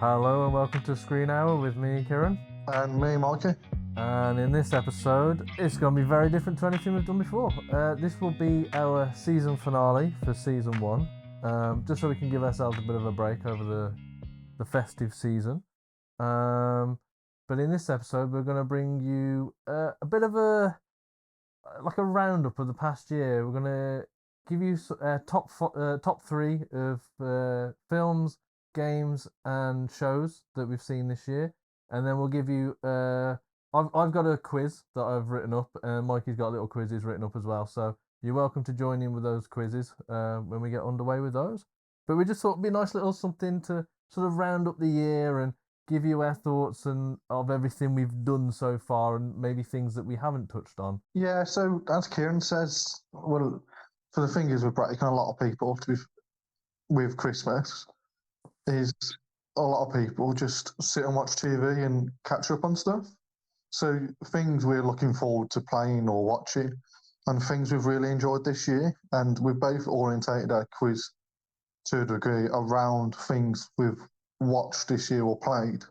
Hello and welcome to ScreenHour with me, Kieran. And me, Mikey. And in this episode, it's going to be very different to anything we've done before. This will be our season finale for season 1, just so we can give ourselves a bit of a break over the festive season. But in this episode, we're going to bring you a bit of a roundup of the past year. We're going to give you top 3 of films, games and shows that we've seen this year, and then we'll give you I've got a quiz that I've written up, and Mikey's got a little quiz he's written up as well, so you're welcome to join in with those quizzes when we get underway with those. But we just thought it'd be a nice little something to sort of round up the year and give you our thoughts and of everything we've done so far, and maybe things that we haven't touched on. Yeah, so as Kieran says, well, for the thing is we're breaking a lot of people with Christmas is a lot of people just sit and watch TV and catch up on stuff. So things we're looking forward to playing or watching and things we've really enjoyed this year. And we've both orientated our quiz to a degree around things we've watched this year or played.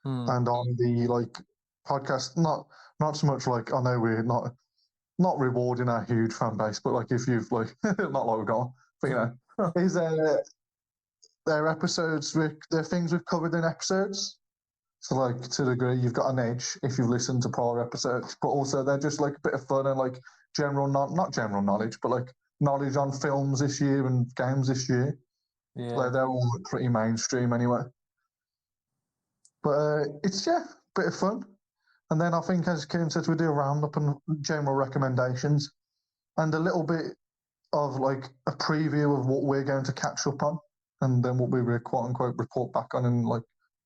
And on the podcast, not so much like, I know we're not rewarding our huge fan base, but if you've not we've got, but is their episodes, they're things we've covered in episodes. So to the degree you've got an edge if you've listened to prior episodes, but also they're just a bit of fun and not general knowledge, but knowledge on films this year and games this year. Yeah, They're all pretty mainstream anyway. But it's a bit of fun. And then I think, as Kieran said, we do a roundup and general recommendations and a little bit of a preview of what we're going to catch up on, and then what we quote unquote report back on in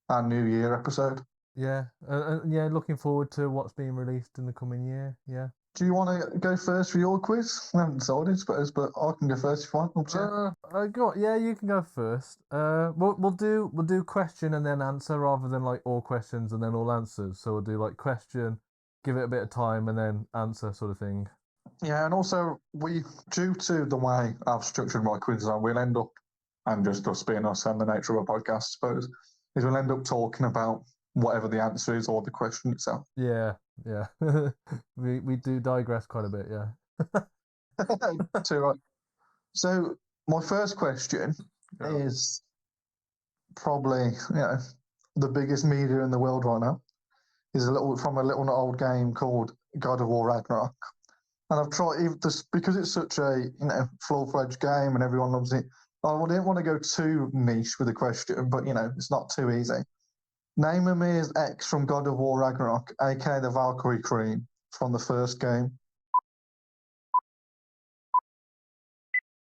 our New Year episode. Yeah, looking forward to what's being released in the coming year. Yeah. Do you want to go first for your quiz? I haven't decided, suppose, but I can go first if you want. Yeah, you can go first. We'll do question and then answer rather than all questions and then all answers. So we'll do question, give it a bit of time, and then answer sort of thing. Yeah, and also due to the way I've structured my quizzes, we'll end up, and just us being us and the nature of a podcast, I suppose, is we'll end up talking about whatever the answer is or the question itself. Yeah. we do digress quite a bit, yeah. Too right. So my first question is probably the biggest media in the world right now. Is from a little old game called God of War Ragnarok. And I've tried this because it's such a full-fledged game and everyone loves it. I didn't want to go too niche with the question, but it's not too easy. Name Mimir's ex from God of War Ragnarok, aka the Valkyrie Queen from the first game.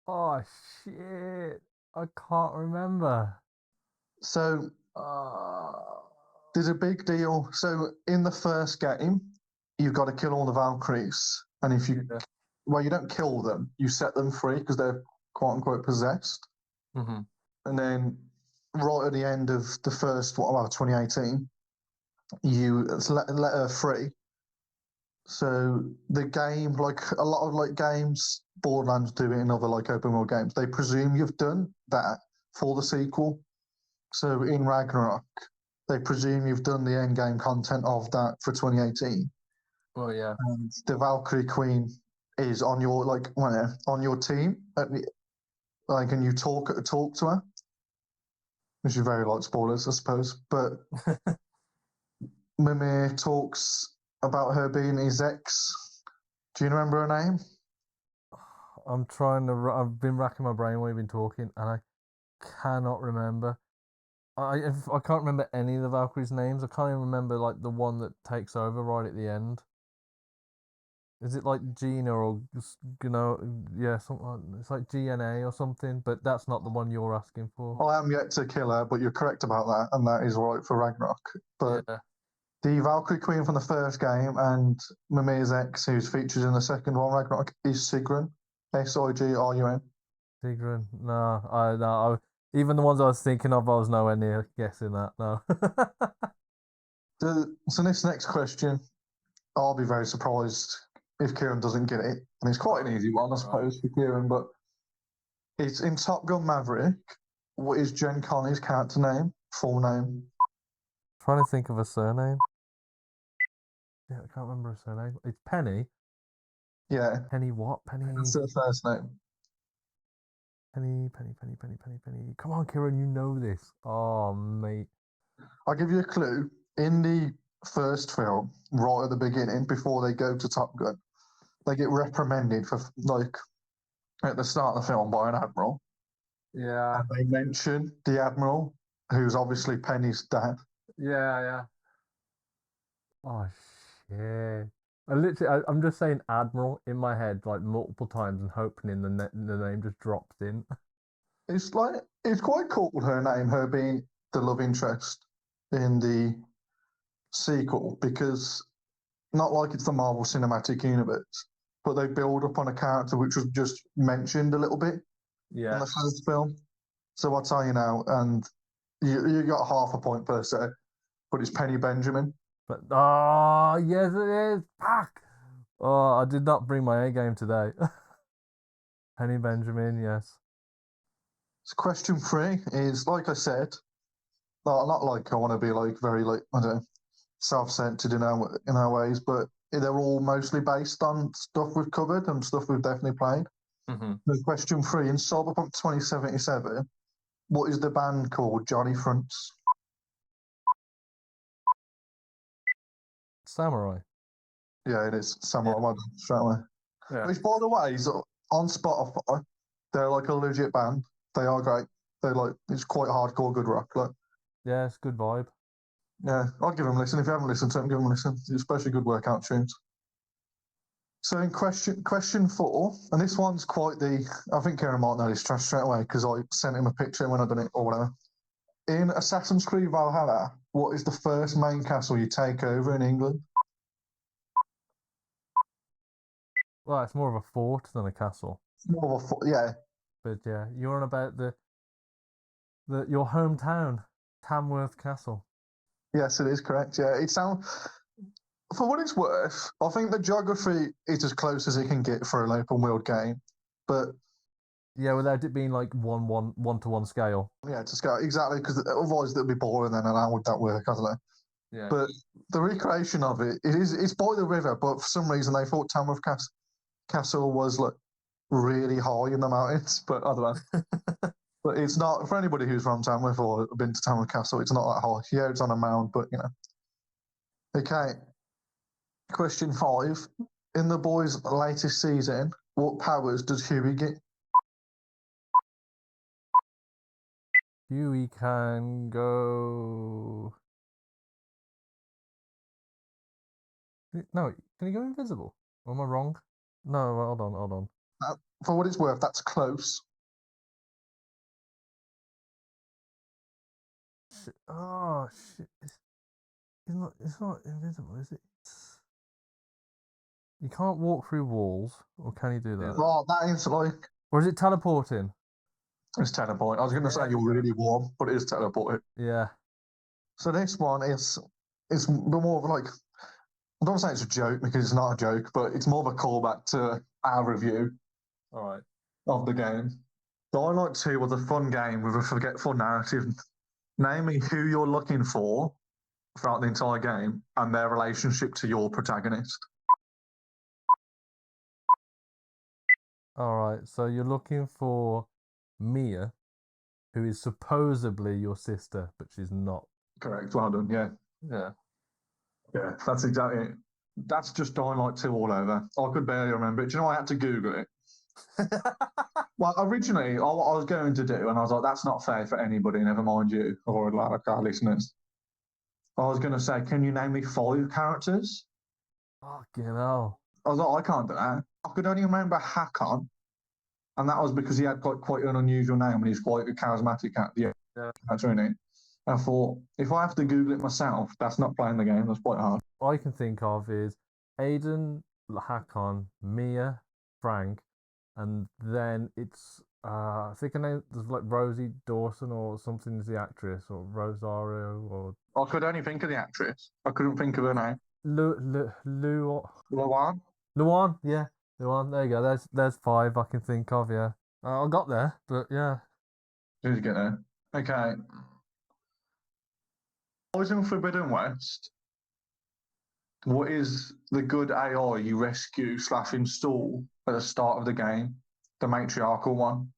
Oh shit! I can't remember. So there's a big deal. So in the first game, you've got to kill all the Valkyries. And if you don't kill them, you set them free because they're quote unquote possessed. Mm-hmm. And then right at the end of the first, 2018, you let her free. So the game, a lot of games, Borderlands do it in other open world games, they presume you've done that for the sequel. So in Ragnarok, they presume you've done the end game content of that for 2018. Oh yeah. And the Valkyrie Queen is on your on your team and you talk to her, which is very spoilers, I suppose. But Mimir talks about her being his ex. Do you remember her name? I've been racking my brain while you've been talking, and I cannot remember. I can't remember any of the Valkyries' names. I can't even remember the one that takes over right at the end. Is it Gina or something? It's GNA or something, but that's not the one you're asking for. I am yet to kill her, but you're correct about that, and that is right for Ragnarok. But the Valkyrie Queen from the first game and Mimir's ex, who's featured in the second one, Ragnarok, is Sigrun. Sigrun. Sigrun. No. Even the ones I was thinking of, I was nowhere near guessing that. No. So this next question, I'll be very surprised if Kieran doesn't get it. And it's quite an easy one, I suppose, for Kieran, but it's in Top Gun Maverick. What is Jen Connie's character name full name. Trying to think of a surname. Yeah, I can't remember a surname. It's Penny. Yeah, Penny what? Penny. that's her first name. Penny. Come on, Kieran, you know this. Oh, mate. I'll give you a clue. In the first film, right at the beginning, before they go to Top Gun, they get reprimanded for like at the start of the film by an admiral. Yeah. And they mention the admiral, who's obviously Penny's dad. Yeah. Oh, shit. I'm just saying Admiral in my head like multiple times and hoping the name just drops in. It's quite cool, her name, her being the love interest in the sequel, because not like it's the Marvel Cinematic Universe, but they build up on a character which was just mentioned a little bit in the first film. So I'll tell you now, and you got half a point per se, but it's Penny Benjamin. But oh yes, it is. Fuck. Oh, I did not bring my A game today. Penny Benjamin, yes. So question 3 is, like I said, not like I want to be like very like I don't know, self-centered in our ways, but they're all mostly based on stuff we've covered and stuff we've definitely played. Mm-hmm. So question 3, in Cyberpunk 2077, what is the band called Johnny Fronts? Samurai. Yeah, it is Samurai. Well done, straight away. Yeah. Which, by the way, is on Spotify. They're like a legit band. They are great. They're like, it's quite hardcore good rock. Like, Yeah, it's good vibe. yeah, I'll give them a listen. If you haven't listened to them, give them a listen. It's especially good workout tunes. So in question 4, and this one's quite I think Kieran might know this straight away because I sent him a picture when I done it or whatever. In Assassin's Creed Valhalla, what is the first main castle you take over in England? Well, it's more of a fort than a castle. It's more of yeah. But yeah, you're on about your hometown, Tamworth Castle. Yes, it is correct. Yeah, it sounds. For what it's worth, I think the geography is as close as it can get for an open world game. But yeah, without it being like one to one scale. Yeah, to scale exactly, because otherwise it'd be boring. Then, and how would that work? I don't know. Yeah. But the recreation of it's by the river, but for some reason they thought Tamworth Castle was like really high in the mountains. But I don't know. But it's not for anybody who's from Tamworth or been to Tamworth Castle. It's not that high. Yeah, it's on a mound, but you know. Okay. Question 5. In the boys' latest season, what powers does Huey get? Huey can go. No, can he go invisible? Or am I wrong? No, hold on. For what it's worth, that's close. Shit. Oh shit! It's not invisible, is it? You can't walk through walls, or can you do that? Oh, that is like. Or is it teleporting? It's teleport. I was going to say you're really warm, but it is teleporting. Yeah. So this one is more of like, I don't say it's a joke because it's not a joke, but it's more of a callback to our review. All right. Of the game. Dying Light 2 was a fun game with a forgetful narrative. Name me who you're looking for throughout the entire game and their relationship to your protagonist. All right. So you're looking for Mia, who is supposedly your sister, but she's not. Correct. Well done. Yeah. Yeah. That's exactly it. That's just Dying Light 2 all over. I could barely remember it. Do you know I had to Google it? Well, originally, what I was going to do, and I was like, that's not fair for anybody, never mind you or like our listeners. I was going to say, can you name me 5 characters? Fucking hell. I was like, I can't do that. I could only remember Hakon, and that was because he had quite an unusual name and he's quite a charismatic character. Yeah. That's really neat. I thought, if I have to Google it myself, that's not playing the game. That's quite hard. All I can think of is Aiden, Hakon, Mia, Frank, and then it's I think her name there's like Rosie Dawson or something is the actress, or Rosario, or I could only think of the actress. I couldn't think of her name. Luan. Yeah, Luan. There you go. There's 5 I can think of. Yeah, I got there, but yeah. Did you get there? Okay. was in Forbidden West, what is the good AI you rescue / install at the start of the game? The matriarchal one.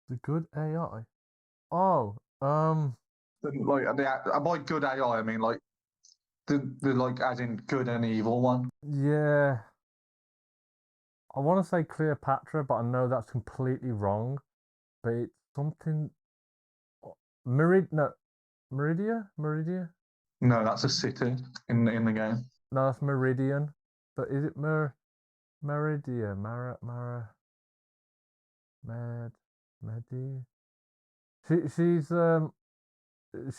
The good AI. Oh, By good AI, I mean like the like as in good and evil one. yeah. I want to say Cleopatra, but I know that's completely wrong. But it's something. No, Meridia? No, that's a city in the game. No, that's Meridian. But is it Meridia? Medi?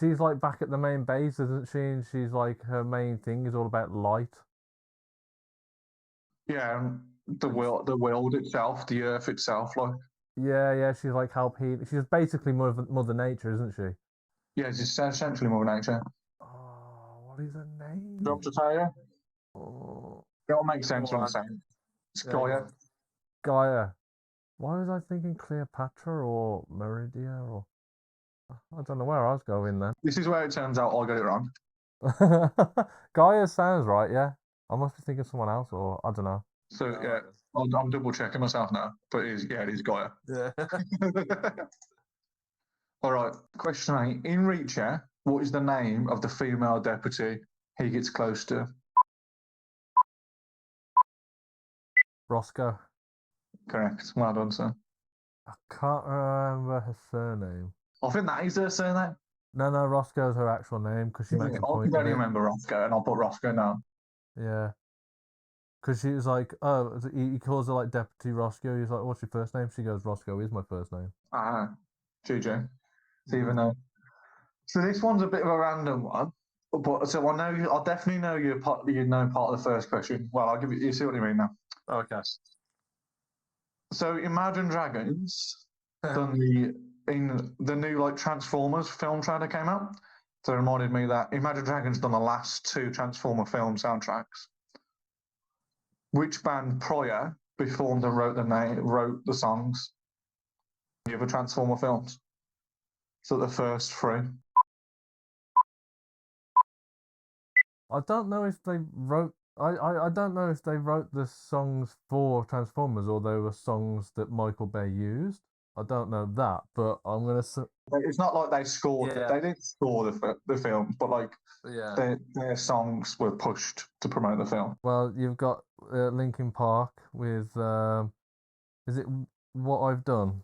She's like back at the main base, isn't she? And she's like her main thing is all about light. Yeah, the world itself, the earth itself, like. Yeah, she's like help heal. She's basically Mother Nature, isn't she? Yeah, it's essentially Mother Nature. Oh, what is her name? Do you want to tell you? Oh, It'll make sense go what I'm on. saying. It's Yeah, go Gaia. on. Gaia. Why was I thinking Cleopatra or Meridia or I don't know where I was going then. This is where it turns out I got it wrong. Gaia sounds right, yeah. I must be thinking of someone else or I don't know. So yeah, I'm double checking myself now, but it is Gaia. Yeah. All right, question 8. In Reacher, what is the name of the female deputy he gets close to? Roscoe. Correct. Well done, sir. I can't remember her surname. I think that is her surname. No, Roscoe's her actual name because she makes a I point can of only it. remember Roscoe, and I'll put Roscoe now. Yeah. Because she was like, oh, he calls her like Deputy Roscoe. He's like, what's your first name? She goes, Roscoe is my first name. Ah, GG. So even though. So this one's a bit of a random one, but so I definitely know you know part of the first question. Well, I'll give you see what you mean now. Okay. So Imagine Dragons done in the new like Transformers film trailer came out. So it reminded me that Imagine Dragons done the last 2 Transformer film soundtracks. Which band prior performed and wrote the songs in the other Transformer films? So the first 3. I don't know if they wrote. I don't know if they wrote the songs for Transformers or they were songs that Michael Bay used. I don't know that, but I'm gonna say. It's not like they scored. Yeah. They didn't score the film, but like Yeah. their songs were pushed to promote the film. Well, you've got Linkin Park with. Is it What I've Done?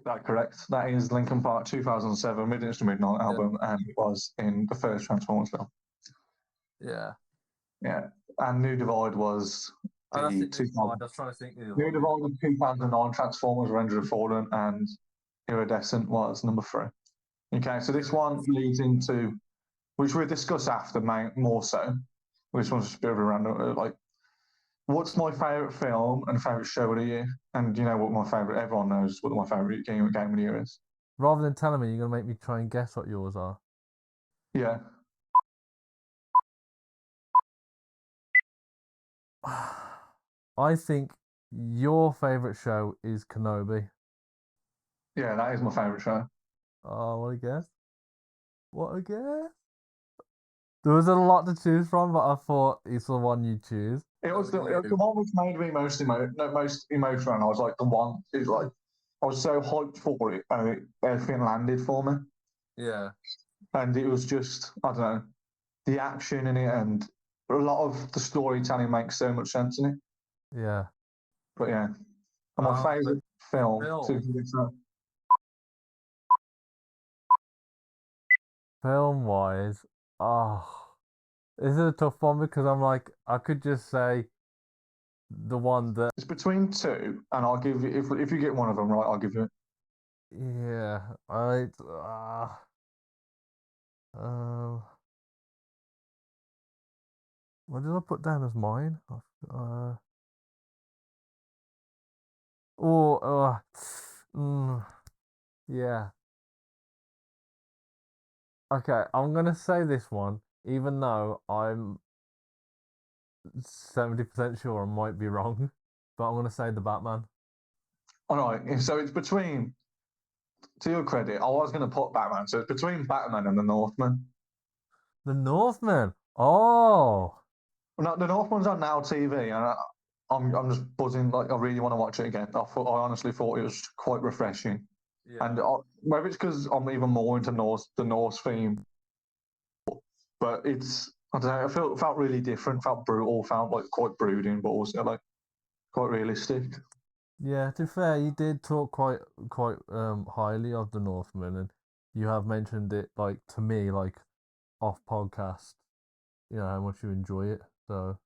That's correct. That is Linkin Park 2007 Midnight to Midnight album, and it was in the first Transformers film. Yeah. Yeah, and New Divide was Oh, that's the it. 2000. I was trying to think. New Divide was 2009 Transformers Revenge of the Fallen, and Iridescent was number 3. Okay, so this one leads into, which we'll discuss after, more so. Which one's just a bit of a random, like, what's my favourite film and favourite show of the year? And you know what my favourite, everyone knows what my favourite game of the year is. Rather than telling me, you're gonna make me try and guess what yours are. Yeah. I think your favorite show is Kenobi. Yeah, that is my favourite show. Oh, what a guess! What a guess! There was a lot to choose from, but I thought it's the one you choose. It was the one which made me most emotional. And I was like, the one is like, I was so hyped for it, and everything landed for me. Yeah. And it was just, I don't know, the action in it, and a lot of the storytelling makes so much sense in it. Yeah. But yeah, and my favourite film. Film wise, this is a tough one because I'm like, I could just say the one that. It's between 2, and I'll give you if you get one of them right, I'll give you it. Yeah, what did I put down as mine? Oh, yeah. Okay, I'm gonna say this one, even though I'm 70% sure I might be wrong, but I'm gonna say the Batman. All right, so it's between to your credit, I was going to put Batman. So it's between Batman and The Northman. The Northman. Oh, No, The Northman's on Now TV, and I'm just buzzing. Like I really want to watch it again. I honestly thought it was quite refreshing, and maybe it's because I'm even more into the Norse theme. But it's I don't know. It felt really different. Felt brutal. Felt like quite brooding, but also like quite realistic. yeah. To be fair, you did talk quite highly of the Northman, and you have mentioned it like to me like off podcast. You know how much you enjoy it. So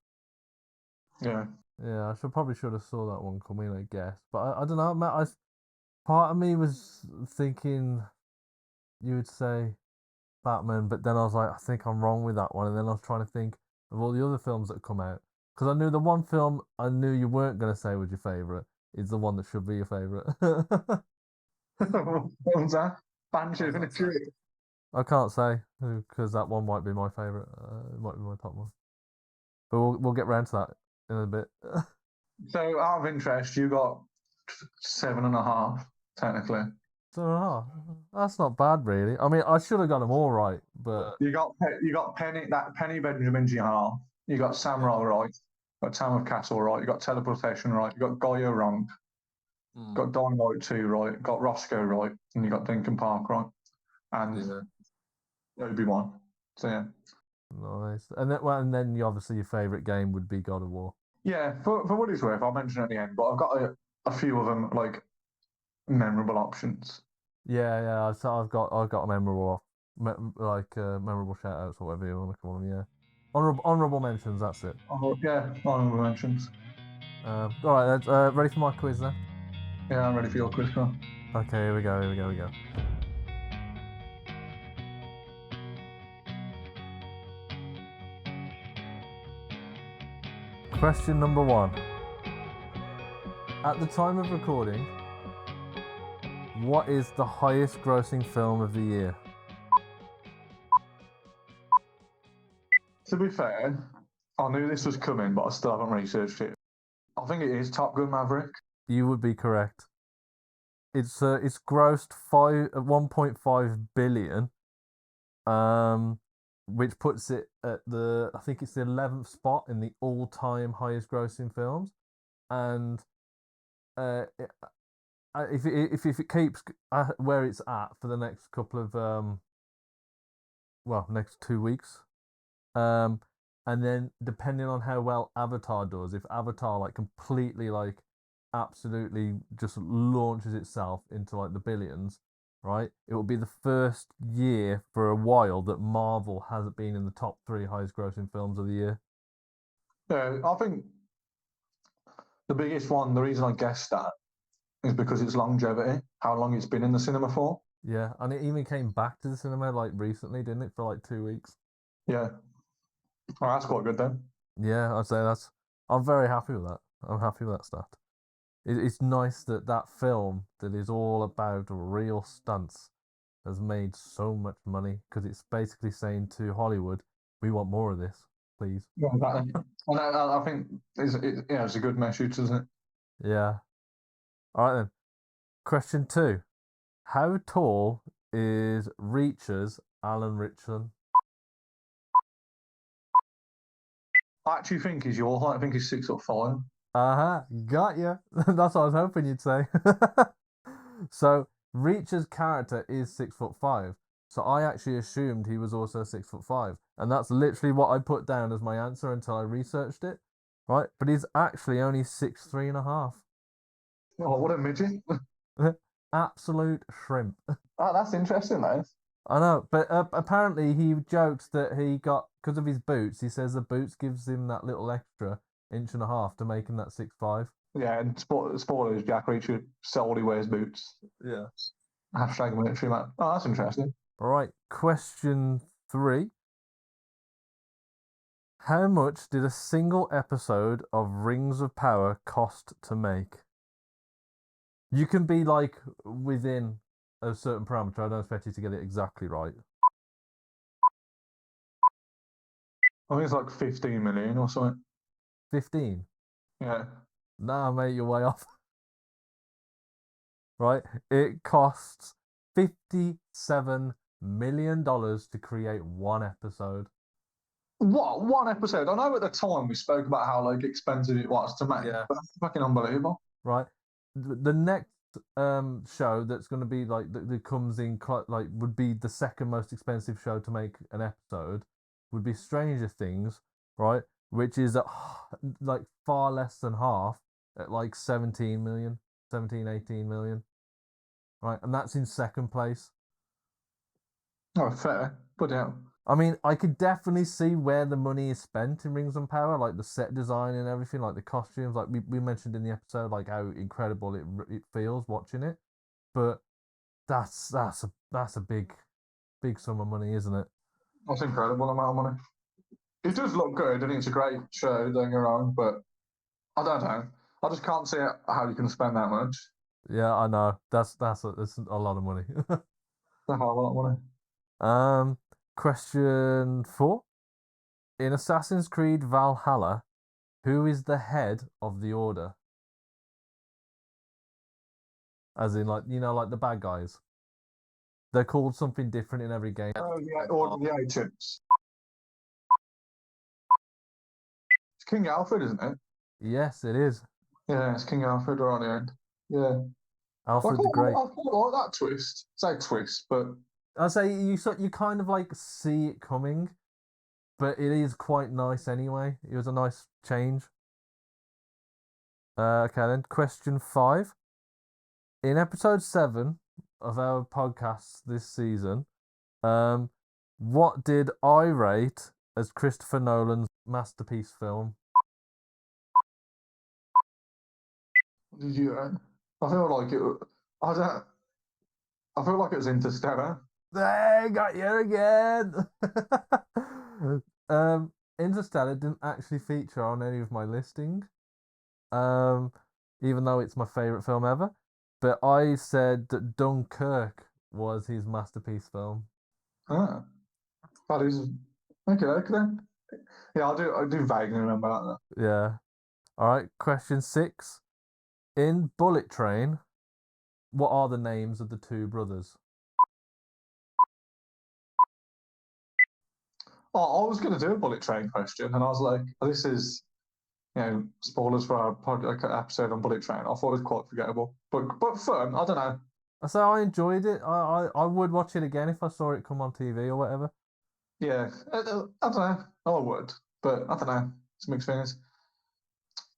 Yeah. yeah, I should have saw that one coming, I guess. But I don't know, Matt. Part of me was thinking you would say Batman, but then I was like, I think I'm wrong with that one. And then I was trying to think of all the other films that come out because I knew the one film I knew you weren't going to say was your favorite is the one that should be your favorite. What was that? Banshee in a tree. I can't say because that one might be my favorite. It might be my top one, but we'll get round to that in a bit. So, out of interest, you got 7.5 technically. So that's not bad, really. I mean, I should have got them all right, but You got Penny Benjamin Jihar. You got Samurai right. You got Town of Castle right. You got Teleportation right. You got Goyo wrong. Got Dynamite 2 right. Got Roscoe right, and you got Linkin Park right, and Obi-Wan. So yeah. nice. And then you obviously your favorite game would be God of War. Yeah, for what it's worth, I'll mention at the end, but I've got a few of them like memorable options. Yeah. So I've got a memorable memorable shout outs or whatever you want to call them. Yeah, honorable mentions. That's it. Oh yeah, honorable mentions. All right, that's, ready for my quiz then? Yeah, I'm ready for your quiz, bro. Okay, here we go. Question number 1. At the time of recording, what is the highest grossing film of the year? To be fair, I knew this was coming, but I still haven't researched it. I think it is Top Gun Maverick. You would be correct. It's grossed 1.5 billion, which puts it at I think it's the 11th spot in the all-time highest grossing films, and if it keeps where it's at for the next couple of next 2 weeks, and then depending on how well Avatar does, if Avatar like completely like absolutely just launches itself into like the billions, right? It will be the first year for a while that Marvel hasn't been in the top 3 highest grossing films of the year. Yeah, I think the biggest one, the reason I guessed that is because it's longevity, how long it's been in the cinema for. Yeah, and it even came back to the cinema like recently, didn't it, for like 2 weeks? Yeah. Oh, that's quite good then. Yeah, I'd say I'm very happy with that. I'm happy with that stat. It's nice that film that is all about real stunts has made so much money because it's basically saying to Hollywood, we want more of this, please. Yeah, exactly. And I think it's a good message, isn't it? Yeah. All right then. Question 2. How tall is Reacher's Alan Ritchson? I actually think he's your height. I think he's 6'5". Got you. That's what I was hoping you'd say. So Reacher's character is 6'5". So I actually assumed he was also 6'5", and that's literally what I put down as my answer until I researched it. Right, but he's actually only 6'3.5". Oh, what a midget! Absolute shrimp. Oh, that's interesting, though. I know, but apparently he jokes that he got because of his boots. He says the boots gives him that little extra 1.5 to make him that 6'5". Yeah, and spoilers, Jack Reacher solely wears boots. Yeah. Hashtag military man. Oh, that's interesting. All right, question 3. How much did a single episode of Rings of Power cost to make? You can be like within a certain parameter. I don't expect you to get it exactly right. I think it's like 15 million or something. 15? Yeah. Nah, mate, you're way off. Right? It costs $57 million to create one episode. What? One episode? I know at the time we spoke about how like expensive it was to make, Yeah. but that's fucking unbelievable. Right. The next show that's going to be like that comes in like would be the second most expensive show to make an episode would be Stranger Things, right? Which is at like far less than half at like 17 million, 17, 18 million. Right, and that's in second place. Oh, fair. But yeah. I mean, I could definitely see where the money is spent in Rings and Power, like the set design and everything, like the costumes. Like we mentioned in the episode, like how incredible it feels watching it. But that's a big sum of money, isn't it? That's an incredible amount of money. It does look good, and it's a great show, don't get me wrong, but I don't know. I just can't see how you can spend that much. Yeah, I know. That's a lot of money. That's a whole lot of money. Question 4. In Assassin's Creed Valhalla, who is the head of the Order? As in, like, like the bad guys. They're called something different in every game. Oh, yeah, or the agents. It's King Alfred, isn't it? Yes, it is. Yeah, it's King Alfred right on the end. Yeah. Alfred the Great. I quite like that twist. Say twist, but I'd say you kind of like see it coming, but it is quite nice anyway. It was a nice change. Okay then, question 5. In episode 7 of our podcast this season, what did I rate as Christopher Nolan's masterpiece film? what did you? I feel like it. I don't. I feel like it was Interstellar. They got you again. Interstellar didn't actually feature on any of my listing, even though it's my favorite film ever. But I said that Dunkirk was his masterpiece film. Ah, that is okay. Okay then. Yeah, I do vaguely remember that. Yeah. All right. Question 6. In Bullet Train, what are the names of the two brothers? Oh, I was going to do a Bullet Train question, and I was like, this is, spoilers for our episode on Bullet Train. I thought it was quite forgettable, but fun. I don't know. So I enjoyed it. I would watch it again if I saw it come on TV or whatever. Yeah, I don't know. I would, but I don't know. It's mixed feelings.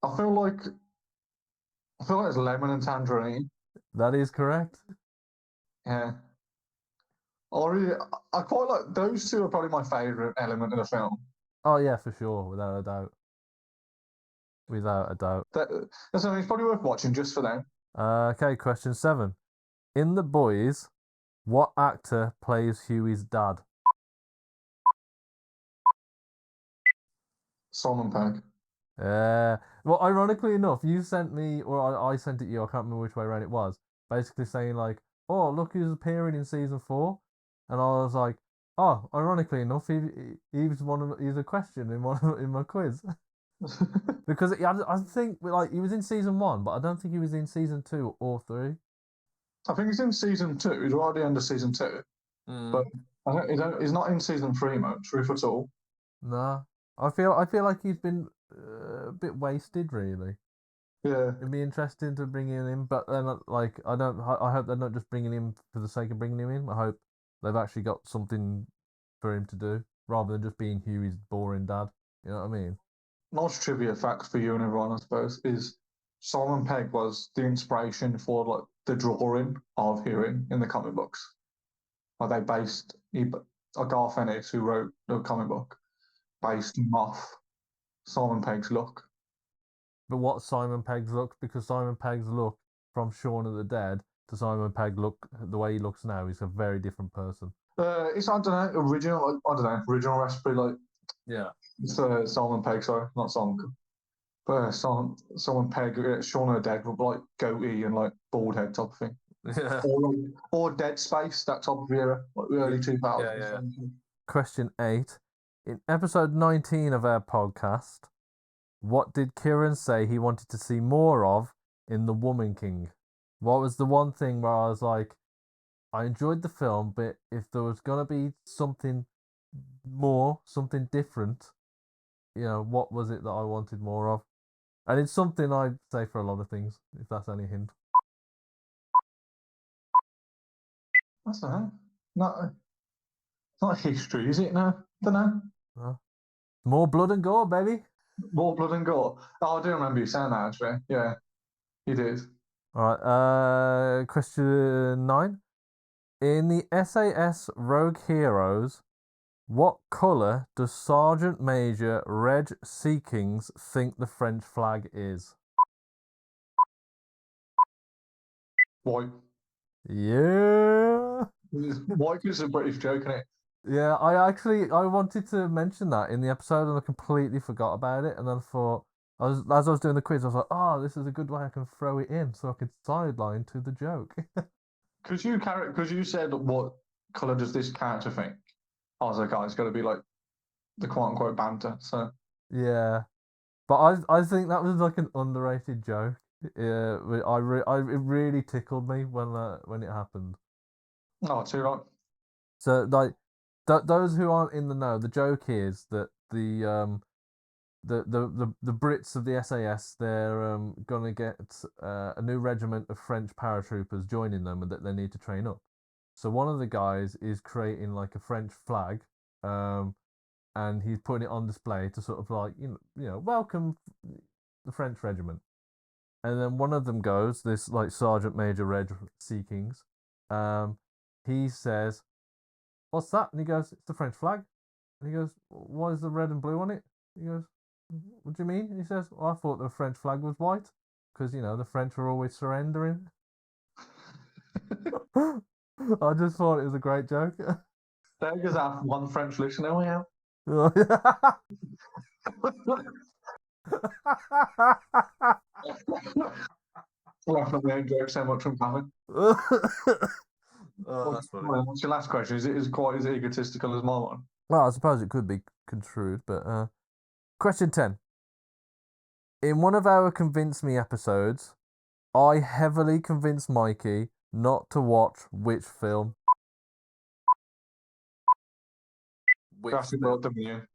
I feel like it's lemon and tangerine. That is correct. Yeah. I quite like those two. Are probably my favorite element of the film. Oh yeah, for sure, without a doubt. Without a doubt. That's something it's probably worth watching just for them. Okay, question 7. In The Boys, what actor plays Huey's dad? Simon Pegg. Well, ironically enough, you sent me, or I sent it you, I can't remember which way around it was, basically saying like, oh, look who's appearing in season 4. And I was like, oh, ironically enough, he's a question in my quiz. Because I think like he was in season 1, but I don't think he was in season 2 or 3. I think he's in season 2. He's right at the end of season 2. But he's not in season 3 much, if at all. Nah, I feel like he's been a bit wasted, really. Yeah. It'd be interesting to bring him in, but then like I hope they're not just bringing him for the sake of bringing him in. I hope they've actually got something for him to do rather than just being Huey's boring dad. You know what I mean? Nice trivia fact for you and everyone, I suppose, is Simon Pegg was the inspiration for like the drawing of Huey in the comic books. Like they based Garth Ennis, who wrote the comic book, based him off Simon Pegg's look. But what Simon Pegg's look? Because Simon Pegg's look from Shaun of the Dead to Simon Pegg look the way he looks now, he's a very different person. It's I don't know original recipe like yeah. It's Simon Pegg, sorry, not Simon. But Simon Pegg, Shaun of the Dead with like goatee and like bald head type of thing. Yeah. Or Dead Space, that type of era, like the early 2000s. Yeah. Question 8. In episode 19 of our podcast, what did Kieran say he wanted to see more of in The Woman King? What was the one thing where I was like, I enjoyed the film, but if there was gonna be something more, something different, what was it that I wanted more of? And it's something I'd say for a lot of things, if that's any hint. That's all right. Not history, is it? No, don't know. More blood and gore, baby. More blood and gore. Oh, I do remember you saying that actually. Yeah, you did. All right. Question 9. In the SAS Rogue Heroes, what colour does Sergeant Major Reg Seekings think the French flag is? White. Yeah. White is a British joke, isn't it? Yeah, I wanted to mention that in the episode and I completely forgot about it. And then I thought, as I was doing the quiz, I was like, oh, this is a good way I can throw it in so I could sideline to the joke. Because you said what colour does this character think? I was like, oh, it's got to be like the quote unquote banter. So Yeah, but I think that was like an underrated joke. Yeah, it really tickled me when it happened. oh, too right. So like those who aren't in the know, the joke is that the Brits of the SAS, they're gonna get a new regiment of French paratroopers joining them, and that they need to train up. So one of the guys is creating like a French flag, and he's putting it on display to sort of like welcome the French regiment. And then one of them goes, this like Sergeant Major Reg Seekings, he says, "What's that?" And he goes, "It's the French flag." And he goes, "Why is the red and blue on it?" He goes, "What do you mean?" And he says, "Well, I thought the French flag was white because the French were always surrendering." I just thought it was a great joke. There goes our one French listener we have. Laughing at my own joke so much from coming. That's funny. What's your last question? Is it quite as egotistical as my one? Well, I suppose it could be construed, but question 10. In one of our Convince Me episodes, I heavily convinced Mikey not to watch which film? Jurassic World Dominion.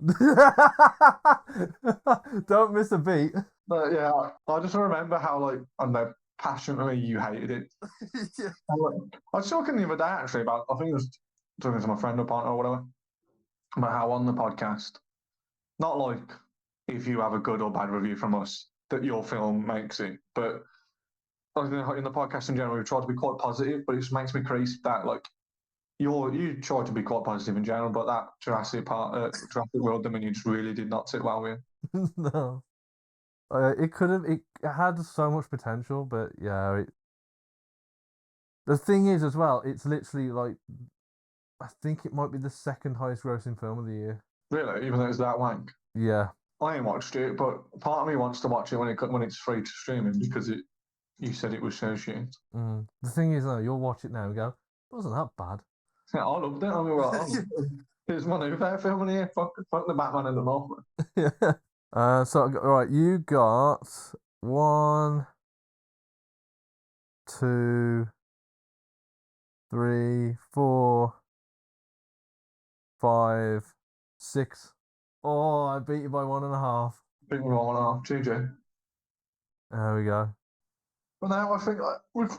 Don't miss a beat. But yeah, I just remember how I don't know passionately you hated it. Yeah. I was talking the other day actually about I think it was talking to my friend or partner or whatever about how on the podcast, not like if you have a good or bad review from us that your film makes it, but I think in the podcast in general we try to be quite positive, but it just makes me crazy that you try to be quite positive in general, but that Jurassic World Dominion just really did not sit well with you. No. It had so much potential, but yeah. The thing is, as well, it's literally like, I think it might be the second highest grossing film of the year. Really, even though it's that wank. Yeah. I ain't watched it, but part of me wants to watch it when it's free to streaming because you said it was so shit. The thing is, though, you'll watch it now and go, it wasn't that bad. Yeah, I loved it. I mean, well, it's my new favourite film of the year. Fuck the Batman and the Northman. Yeah. So right, you got 1, 2, 3, 4, 5, 6. Oh, I beat you by 1.5. Beat me by 1.5. GG. There we go. But now I think we've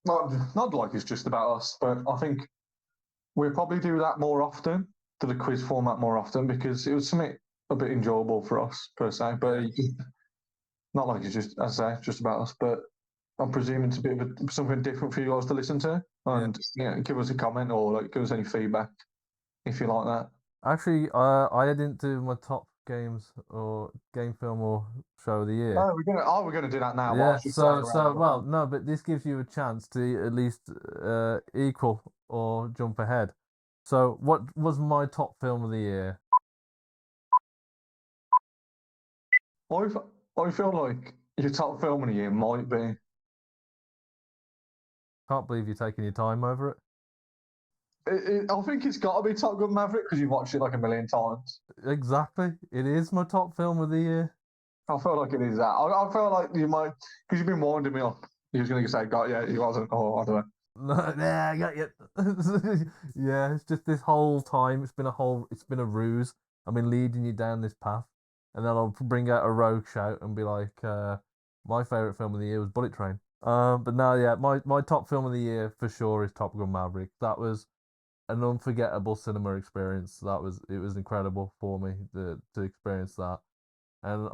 not like it's just about us, but I think we'll probably do that more often, do the quiz format more often because it was something a bit enjoyable for us per se. But not like it's just, as I say, just about us. But I'm presuming it's a bit of something different for you guys to listen to, and give us a comment or give us any feedback if you like that. Actually, I didn't do my top games or game film or show of the year. We're gonna do that now. Yeah. So well, no, but this gives you a chance to at least equal or jump ahead. So, what was my top film of the year? I feel like your top film of the year might be. Can't believe you're taking your time over it. I think it's got to be Top Gun Maverick because you've watched it like a million times. Exactly, it is my top film of the year. I feel like it is that. I feel like you might because you've been winding me up. He was going to say, "God, yeah, he wasn't." Oh, I don't know. No, yeah, I got you. Yeah, it's just this whole time. It's been a ruse. I've been leading you down this path, and then I'll bring out a rogue shout and be like, my favorite film of the year was Bullet Train. But no, yeah, my top film of the year for sure is Top Gun Maverick. That was an unforgettable cinema experience. It was incredible for me to experience that. And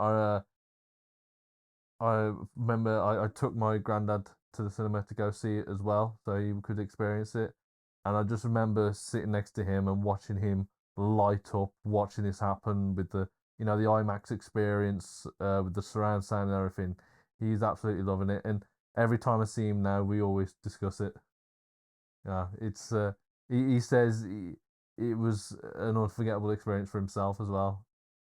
I remember I took my granddad to the cinema to go see it as well, so he could experience it. And I just remember sitting next to him and watching him light up, watching this happen with the IMAX experience, with the surround sound and everything. He's absolutely loving it, and every time I see him now, we always discuss it. Yeah, it's he says it was an unforgettable experience for himself as well.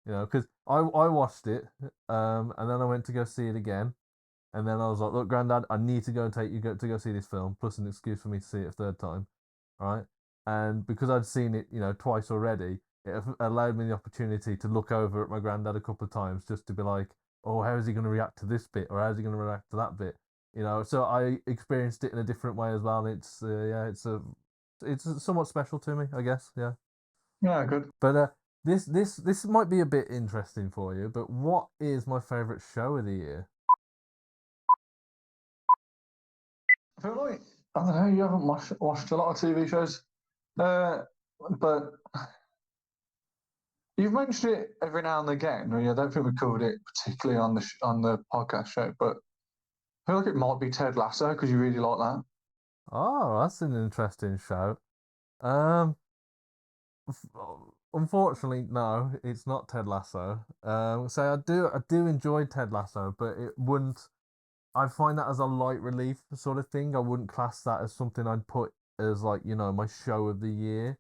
Because I watched it, and then I went to go see it again, and then I was like, look, Granddad, I need to go and take you to go see this film, plus an excuse for me to see it a third time, right? And because I'd seen it, twice already, it allowed me the opportunity to look over at my granddad a couple of times just to be like, oh, how is he going to react to this bit, or how is he going to react to that bit? So I experienced it in a different way as well. And it's somewhat special to me, I guess. Yeah. Yeah, good. But this might be a bit interesting for you. But what is my favorite show of the year? I feel like, I don't know, you haven't watched a lot of TV shows, but you've mentioned it every now and again. I don't think we covered it particularly on the podcast show, but I feel like it might be Ted Lasso because you really like that. Oh, that's an interesting show. Um, Unfortunately, no, it's not Ted Lasso. So I do enjoy Ted Lasso, but it wouldn't. I find that as a light relief sort of thing. I wouldn't class that as something I'd put as like my show of the year.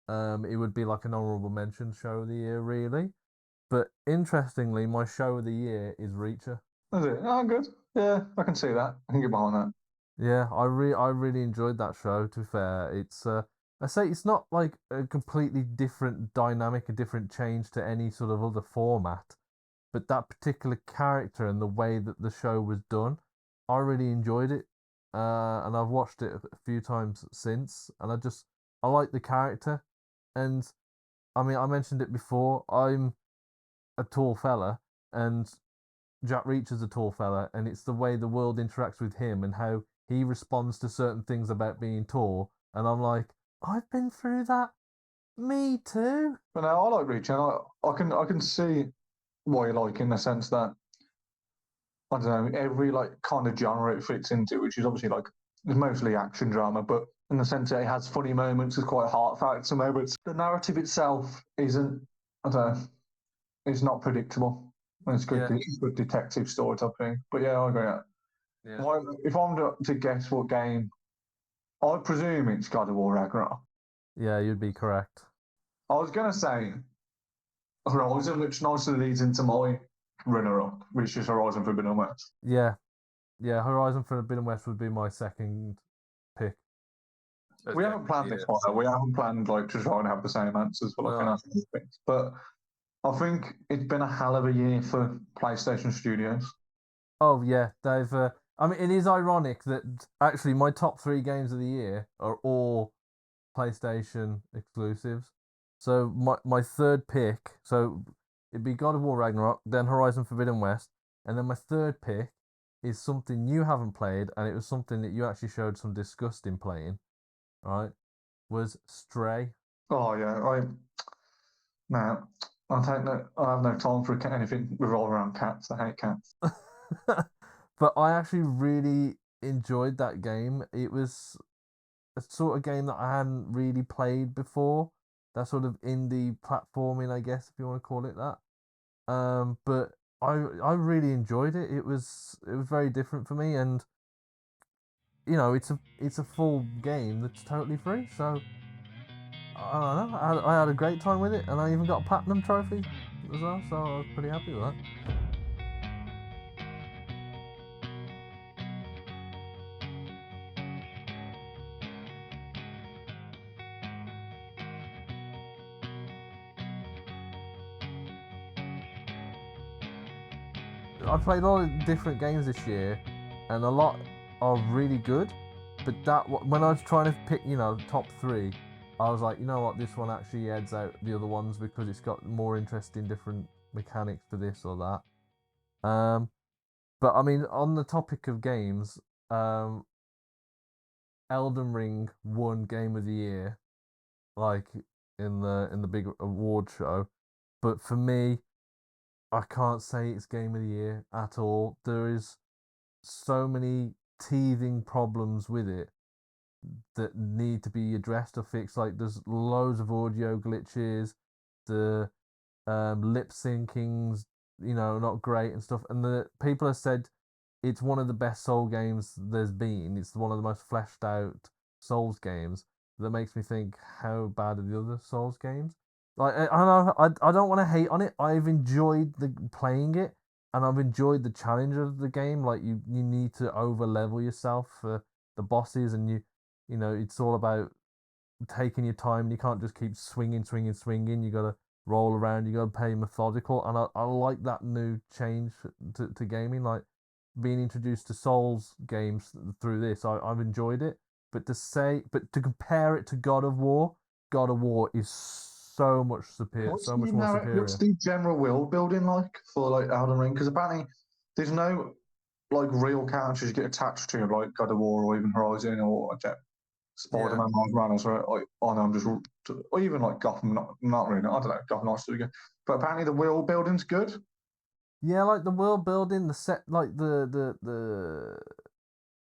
It would be like an honorable mention show of the year, really. But interestingly, my show of the year is Reacher. Is it? Oh, good. Yeah, I can see that. I can get behind that. Yeah, I really enjoyed that show. To be fair, I say it's not like a completely different dynamic, a different change to any sort of other format, but that particular character and the way that the show was done, I really enjoyed it. And I've watched it a few times since, and I like the character, and I mean I mentioned it before. I'm a tall fella, and Jack Reacher's a tall fella, and it's the way the world interacts with him and how he responds to certain things about being tall. And I'm like, I've been through that. Me too. But now I like Reacher. I can see why you like in the sense that I don't know every like kind of genre it fits into, which is obviously like it's mostly action drama, but in the sense that it has funny moments, it's quite heartfelt at some moments. The narrative itself isn't. I don't know. It's not predictable. It's good. Yeah, It's good detective story type thing. But yeah, I agree. yeah, If I'm to guess what game, I presume it's God of War Ragnarok. yeah. You'd be correct. I was gonna say Horizon, which nicely leads into my runner-up, which is Horizon Forbidden West. Yeah, yeah. Horizon Forbidden West would be my second pick. We haven't planned this one. We haven't planned like to try and have the same answers for like an answer things. But I think it's been a hell of a year for PlayStation Studios. Oh yeah, they've. I mean, it is ironic that actually my top three games of the year are all PlayStation exclusives. So my third pick, so it'd be God of War Ragnarok, then Horizon Forbidden West, and then my third pick is something you haven't played, and it was something that you actually showed some disgust in playing, right? Was Stray. Oh yeah, no, I have no time for anything revolving around cats. I hate cats. But I actually really enjoyed that game. It was a sort of game that I hadn't really played before. That sort of indie platforming, I guess, if you want to call it that. But I really enjoyed it. It was very different for me, and it's a full game that's totally free. So I don't know. I had a great time with it, and I even got a platinum trophy as well. So I was pretty happy with that. I played a lot of different games this year, and a lot are really good, but when I was trying to pick, top 3, I was like, you know what, this one actually heads out the other ones because it's got more interesting different mechanics to this or that. But I mean, on the topic of games, Elden Ring won Game of the Year, like in the big award show. But for me, I can't say it's Game of the Year at all. There is so many teething problems with it that need to be addressed or fixed. Like there's loads of audio glitches, the lip syncing's not great and stuff. And the people have said it's one of the best Soul games there's been. It's one of the most fleshed out Souls games. That makes me think, how bad are the other Souls games? Like I don't know, I don't want to hate on it. I've enjoyed playing it, and I've enjoyed the challenge of the game. Like you need to over level yourself for the bosses, and it's all about taking your time. You can't just keep swinging. You got to roll around. You got to play methodical, and I like that new change to gaming. Like being introduced to Souls games through this, I've enjoyed it. But to compare it to God of War is so much superior, so much more superior. What's the general world building like for like Elden Ring? Because apparently there's no like real characters you get attached to, like God of War or even Horizon or Spider-Man, Miles Morales, or I'm just, or even like Gotham. Not really. I don't know. Gotham Knights do good, but apparently the world building's good. Yeah, like the world building, the set, like the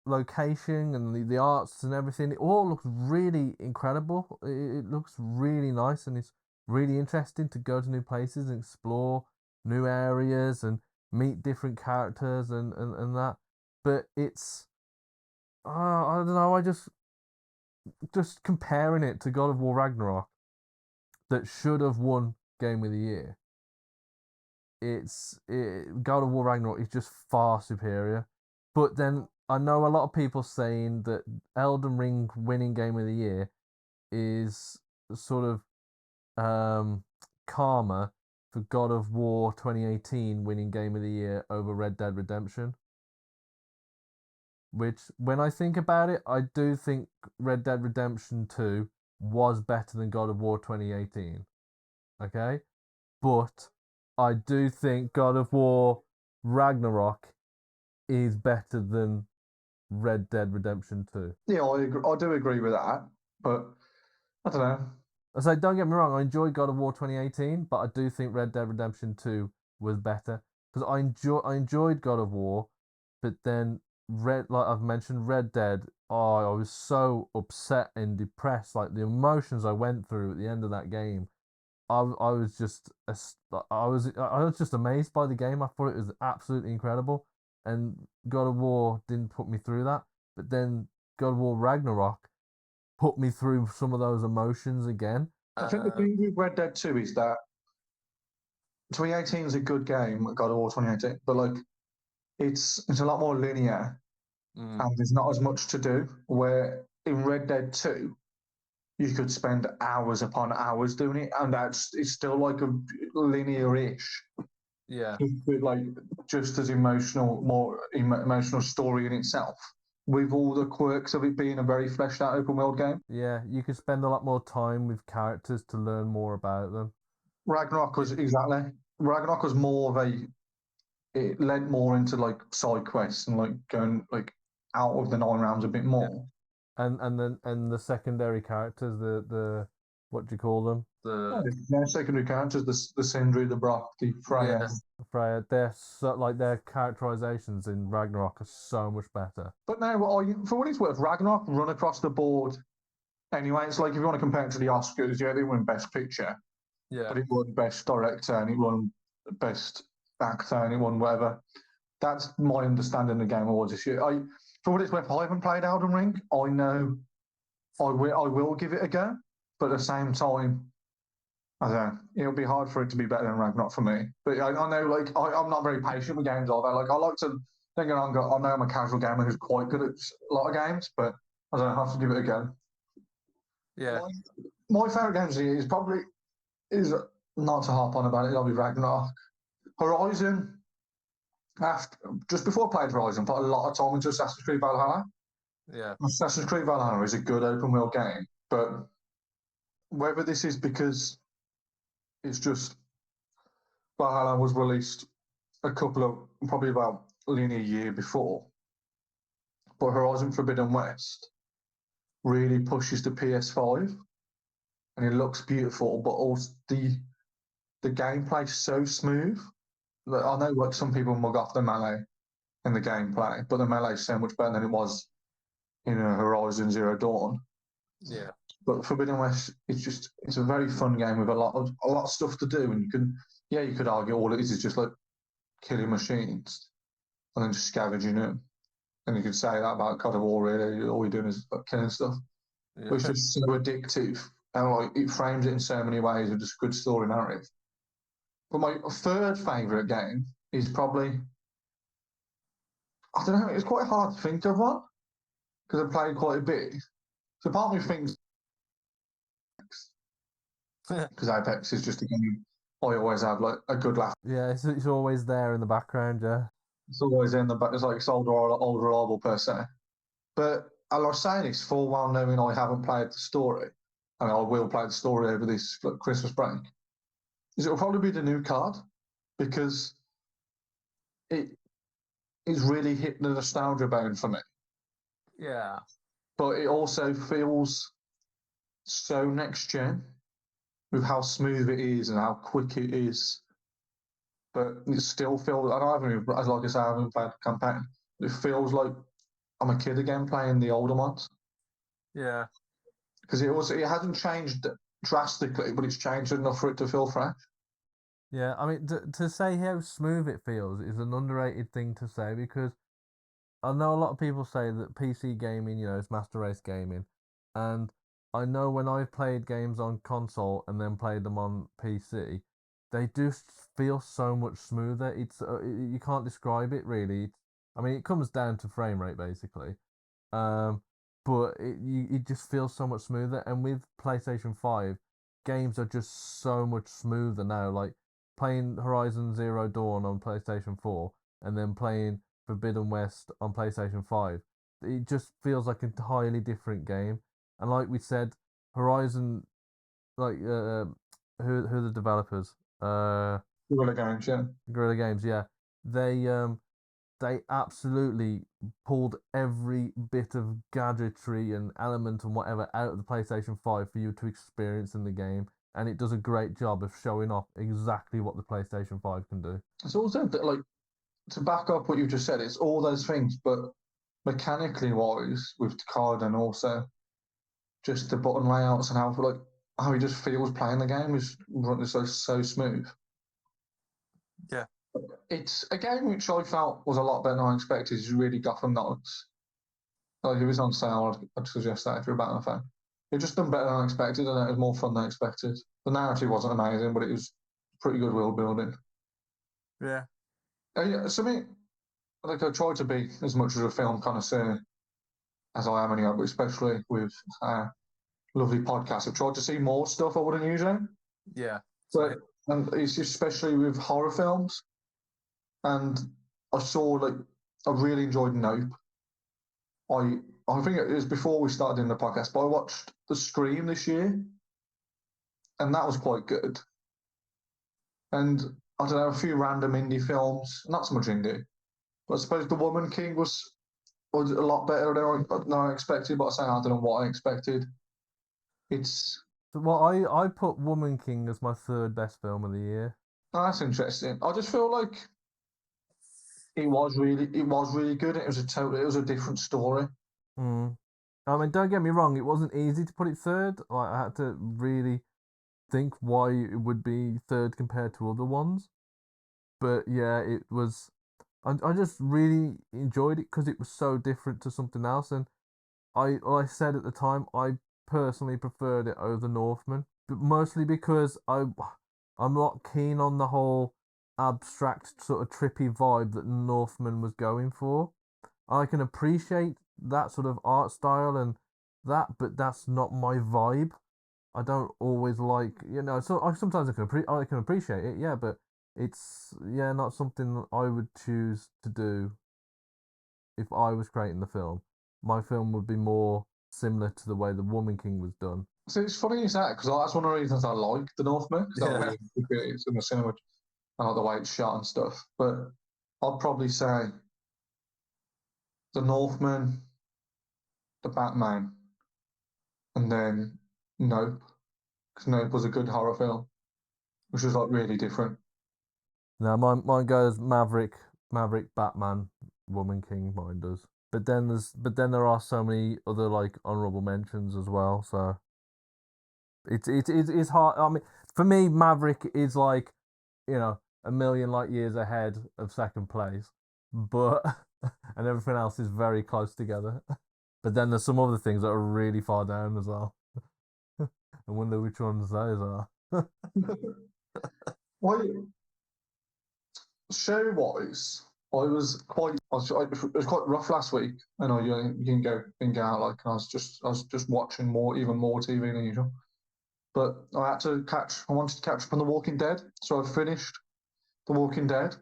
location and the arts and everything, it all looks really incredible. It looks really nice, and it's really interesting to go to new places and explore new areas and meet different characters and that. But it's I don't know, I just comparing it to God of War Ragnarok, that should have won Game of the Year. God of War Ragnarok is just far superior. But then I know a lot of people saying that Elden Ring winning Game of the Year is sort of karma for God of War 2018 winning Game of the Year over Red Dead Redemption. Which, when I think about it, I do think Red Dead Redemption 2 was better than God of War 2018. Okay? But I do think God of War Ragnarok is better than Red Dead Redemption 2. Yeah, I do agree with that, but I don't know. So don't get me wrong, I enjoyed God of War 2018, but I do think Red Dead Redemption 2 was better because I enjoyed God of War, but then like I've mentioned, Red Dead. Oh, I was so upset and depressed. Like the emotions I went through at the end of that game, I was just I was just amazed by the game. I thought it was absolutely incredible, and God of War didn't put me through that. But then God of War Ragnarok put me through some of those emotions again. I think the thing with Red Dead 2 is that 2018 is a good game, God of War 2018, but like it's a lot more linear and there's not as much to do. Where in Red Dead 2, you could spend hours upon hours doing it, and it's still like a linear-ish. Yeah. Like just as emotional, more emotional story in itself, with all the quirks of it being a very fleshed out open world game. Yeah, you could spend a lot more time with characters to learn more about them. Ragnarok was more of a, it led more into like side quests and like going like out of the Nine Realms a bit more. And the secondary characters, the what do you call them? The secondary characters, the Sindri, the Brock, the Freya. Yeah, Freya. They're so, like their characterizations in Ragnarok are so much better. But now, for what it's worth, Ragnarok run across the board. Anyway, it's like if you want to compare it to the Oscars, yeah, they won Best Picture, Yeah. but it won Best Director and it won Best Actor and it won whatever. That's my understanding of the Game Awards this year. For what it's worth, I haven't played Elden Ring. I know I will give it a go, but at the same time, I don't know. It'll be hard for it to be better than Ragnarok for me. But I know, like, I'm not very patient with games either. Like, I like to think I know I'm a casual gamer who's quite good at a lot of games, but I don't have to give it a go. Yeah. My favourite games is not to harp on about it. It'll be Ragnarok. Horizon. Just before I played Horizon, put a lot of time into Assassin's Creed Valhalla. Yeah. Assassin's Creed Valhalla is a good open world game, but whether this is because it's just Valhalla was released probably about nearly a year before, but Horizon Forbidden West really pushes the PS5 and it looks beautiful, but also the gameplay is so smooth that I know like some people mug off the melee in the gameplay, but the melee is so much better than it was in Horizon Zero Dawn. Yeah. But Forbidden West, it's a very fun game with a lot of stuff to do, and you could argue all it is just like killing machines and then just scavenging them. And you could say that about God of War, really. All you're doing is like, killing stuff. Yeah. But it's just so addictive, and like it frames it in so many ways with just good story narrative. But my third favourite game is probably, I don't know, it's quite hard to think of one because I've played quite a bit. So part of me thinks because Apex is just a game I always have like a good laugh. Yeah, it's always there in the background, yeah. It's always in the back. It's like it's old reliable per se. But I was saying this full well knowing I haven't played the story, and I will play the story over this like, Christmas break. Is it'll probably be the new card because it is really hitting the nostalgia bone for me. Yeah. But it also feels so next gen with how smooth it is and how quick it is. But it still feels, and I haven't even, like I say, I haven't played the campaign. It feels like I'm a kid again playing the older ones. Yeah. Because it hasn't changed drastically, but it's changed enough for it to feel fresh. Yeah, I mean, to say how smooth it feels is an underrated thing to say because I know a lot of people say that PC gaming, is master race gaming, and I know when I've played games on console and then played them on PC, they do feel so much smoother. It's you can't describe it really. I mean, it comes down to frame rate basically, um, but it just feels so much smoother. And with PlayStation 5, games are just so much smoother now. Like playing Horizon Zero Dawn on PlayStation 4 and then playing Forbidden West on PlayStation 5, it just feels like an entirely different game. And like we said, Horizon, like who are the developers? Guerrilla Games, yeah. Guerrilla Games, yeah. They absolutely pulled every bit of gadgetry and element and whatever out of the PlayStation 5 for you to experience in the game, and it does a great job of showing off exactly what the PlayStation 5 can do. It's also like to back up what you just said. It's all those things, but mechanically wise, with the card and also just the button layouts and how he just feels playing the game is so smooth. Yeah. It's a game which I felt was a lot better than I expected. It's really Gotham Knights. Like if it was on sale, I'd suggest that if you're a Batman fan. It just done better than I expected, and it was more fun than I expected. The narrative wasn't amazing, but it was pretty good world building. Yeah. Yeah, something like I try to be as much as a film connoisseur as I am anyway, but especially with lovely podcasts. I've tried to see more stuff I wouldn't usually, Yeah. but and it's especially with horror films. And I saw like I really enjoyed Nope. I think it was before we started in the podcast, but I watched The Scream this year, and that was quite good. And I don't know, a few random indie films, not so much indie, but I suppose The Woman King was a lot better than I expected. But I say I don't know what I expected. It's Well, I put Woman King as my third best film of the year. that's interesting. I just feel like it was really good. It was a different story. Mm. I mean, don't get me wrong, it wasn't easy to put it third. Like, I had to really think why it would be third compared to other ones. But yeah, it was. I just really enjoyed it because it was so different to something else. And I said at the time, I personally preferred it over Northman, but mostly because I'm not keen on the whole abstract sort of trippy vibe that Northman was going for. I can appreciate that sort of art style and that, but that's not my vibe. I don't always like, so sometimes I can appreciate it, yeah, but it's not something I would choose to do if I was creating the film. my film would be more similar to the way the Woman King was done. So it's funny you say that, because that's one of the reasons I like The Northman, because I really it's in the cinema, I like the way it's shot and stuff. But I'd probably say The Northman, The Batman, and then Nope, because Nope was a good horror film, which was like really different. No, mine goes Maverick, Batman, Woman King. Mine does. But then there are so many other like honorable mentions as well. So it's hard. I mean, for me, Maverick is like, a million light years ahead of second place, but and everything else is very close together. But then there's some other things that are really far down as well. I wonder which ones those are. Well, show wise, it was quite rough last week. I know you didn't go out, like I was just watching even more TV than usual. But I wanted to catch up on The Walking Dead, so I finished The Walking Dead.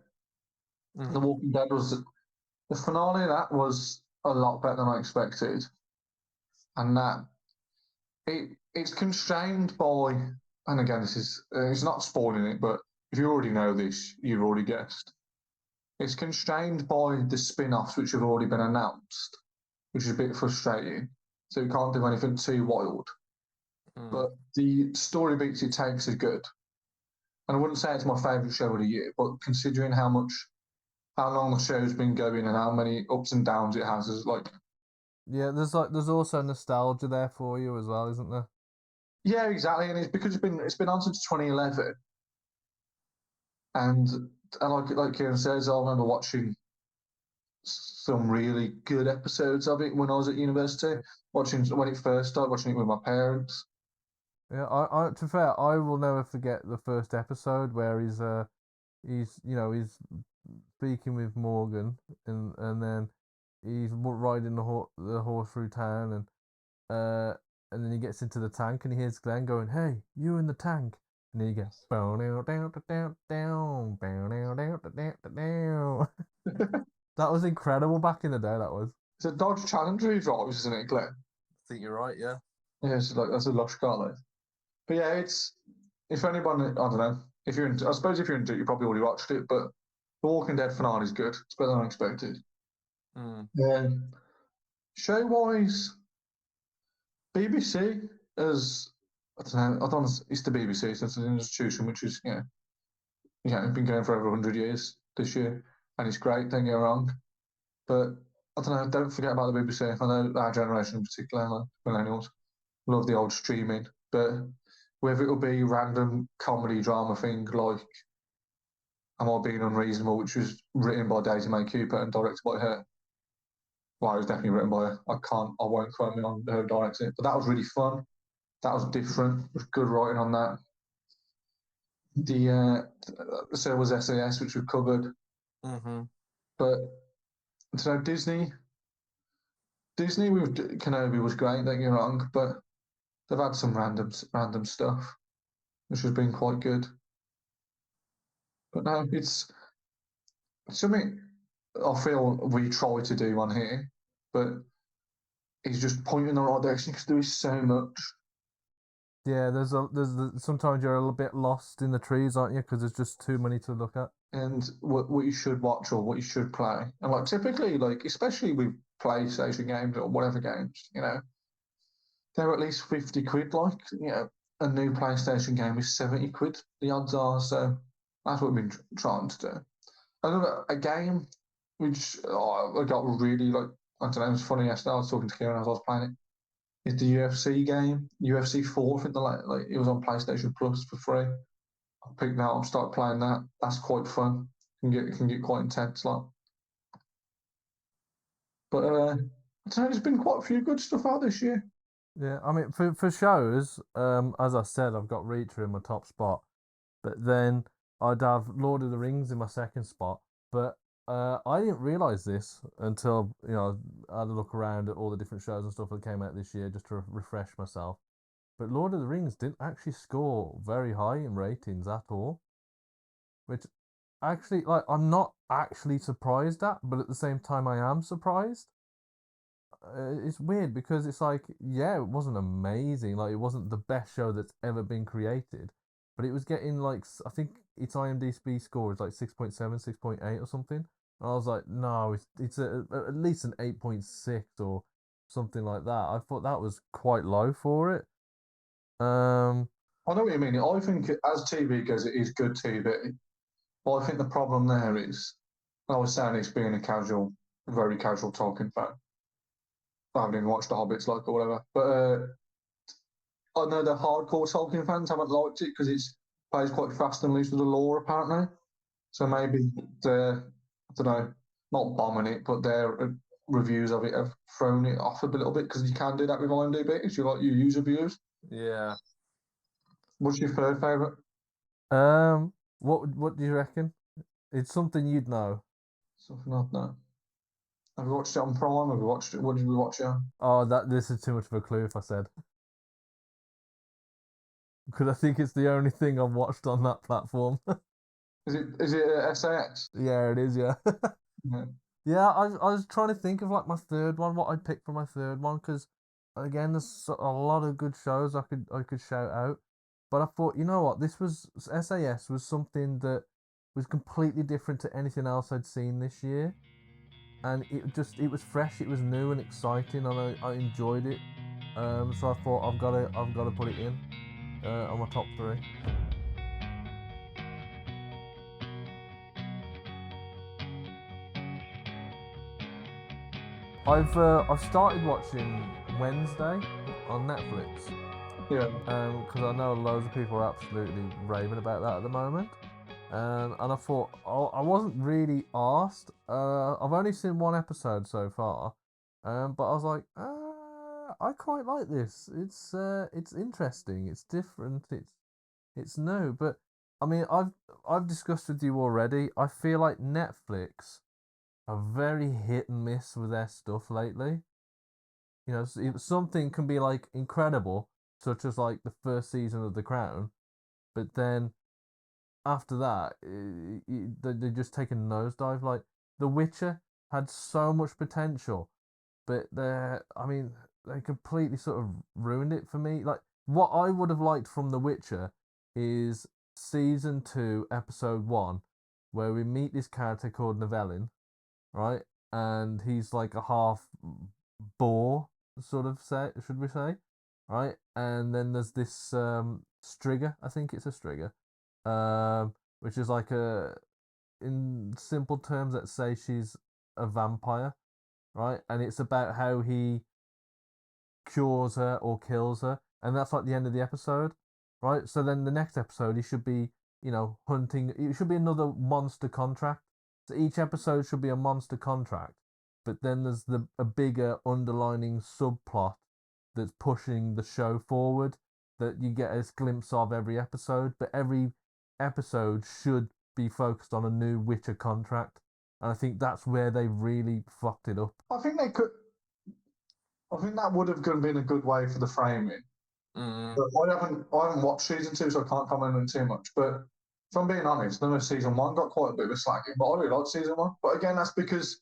The Walking Dead was the finale. That was a lot better than I expected, and that it's constrained by. And again, this is it's not spoiling it, but if you already know this, you've already guessed. It's constrained by the spin-offs which have already been announced, which is a bit frustrating. So you can't do anything too wild. But the story beats it takes is good. And I wouldn't say it's my favourite show of the year, but considering how long the show's been going and how many ups and downs it has, is like, Yeah, there's also nostalgia there for you as well, isn't there? yeah, exactly. And it's because it's been on since 2011, and like Kieran says, I remember watching some really good episodes of it when I was at university. Watching when it first started, watching it with my parents. Yeah, I to be fair, I will never forget the first episode where he's speaking with Morgan, and then he's riding the horse through town, and then he gets into the tank and he hears Glenn going, "Hey, you in the tank," and then he goes, "Bow down down down down, bow down down down down." That was incredible back in the day. That was. It's a Dodge Challenger he drives, isn't it, Glenn? I think you're right. Yeah. Yeah, it's like that's a lush car, though. But yeah, it's if anyone, I don't know, if you're into, I suppose if you're into it, you probably already watched it. But The Walking Dead finale is good. It's better than I expected. Show wise, BBC as I don't know. I don't. It's the BBC, so it's an institution which is been going for over 100 years this year, and it's great. Don't get me wrong, but I don't know. Don't forget about the BBC. I know our generation in particular, like millennials, love the old streaming, but whether it'll be random comedy drama thing like Am I Being Unreasonable, which was written by Daisy May Cooper and directed by her. Well, it was definitely written by her. I won't quote me on her directing it, but that was really fun. That was different. It was good writing on that. So was SAS, which we covered. But so Disney with Kenobi was great. Don't get me wrong, but they've had some random stuff, which has been quite good. But no, it's something I feel we try to do on here, but it's just pointing in the right direction because there is so much. Yeah, sometimes you're a little bit lost in the trees, aren't you? Because there's just too many to look at. And what you should watch or what you should play, and like typically, like especially with PlayStation games or whatever games, they're at least 50 quid. Like a new PlayStation game is 70 quid. The odds are, so that's what we've been trying to do. Another a game which I got really like. I don't know. It was funny yesterday. I was talking to Kieran as I was playing it. It's the UFC game, UFC 4. I think it was on PlayStation Plus for free. I picked that up, started playing that. That's quite fun. It can get quite intense, like. But I don't know. There's been quite a few good stuff out this year. Yeah, I mean, for shows, as I said, I've got Reacher in my top spot, but then I'd have Lord of the Rings in my second spot. But I didn't realize this until I had a look around at all the different shows and stuff that came out this year just to refresh myself. But Lord of the Rings didn't actually score very high in ratings at all, which actually, like, I'm not actually surprised at, but at the same time, I am surprised. it's weird because it's like, yeah, it wasn't amazing. Like, it wasn't the best show that's ever been created, but it was getting like, I think its IMDb score is like 6.7, 6.8 or something. And I was like, no, it's at least an 8.6 or something like that. I thought that was quite low for it. I know what you mean. I think as TV goes, it is good TV. But I think the problem there is, I was saying this being a casual, very casual talking fan. I haven't even watched The Hobbits, like, or whatever. But I know the hardcore Tolkien fans haven't liked it because it's plays quite fast and loose with the lore, apparently. So maybe they're, I don't know, not bombing it, but their reviews of it have thrown it off a little bit because you can do that with IMDb. If you like your user views. Yeah. What's your third favourite? What do you reckon? It's something you'd know. Something like that. Have you watched it on Prime? Have you watched it? What did we watch it on? Oh, this is too much of a clue if I said. Because I think it's the only thing I've watched on that platform. Is it SAS? Yeah, it is, yeah. Yeah. Yeah, I was trying to think of like my third one, what I'd pick for my third one, because again, there's a lot of good shows I could shout out. But I thought, you know what, this was SAS was something that was completely different to anything else I'd seen this year. And it was fresh, it was new and exciting, and I enjoyed it. So I thought I've got to put it in on my top three. I've started watching Wednesday on Netflix. Yeah. Because I know loads of people are absolutely raving about that at the moment. And I thought I wasn't really asked. I've only seen one episode so far, but I was like, I quite like this. It's interesting. It's different. It's new. But I mean, I've discussed with you already. I feel like Netflix are very hit and miss with their stuff lately. You know, something can be like incredible, such as like the first season of The Crown, but then after that, they just take a nosedive. Like The Witcher had so much potential, but I mean, they completely sort of ruined it for me. Like what I would have liked from The Witcher is season 2, episode 1, where we meet this character called Novellin, right? And he's like a half boar, sort of say, should we say, right? And then there's this Striga, I think it's a Striga, which is like in simple terms, let's say she's a vampire, right? And it's about how he cures her or kills her, and that's like the end of the episode, right? So then the next episode, he should be, hunting. It should be another monster contract. So each episode should be a monster contract, but then there's a bigger underlining subplot that's pushing the show forward that you get a glimpse of every episode. But every episode should be focused on a new Witcher contract, and I think that's where they really fucked it up. I think they could. I think that would have been a good way for the framing. Mm. But I haven't watched season 2, so I can't comment on it too much. But if I'm being honest, I know season 1 got quite a bit of a slacking, but I really liked season 1. But again, that's because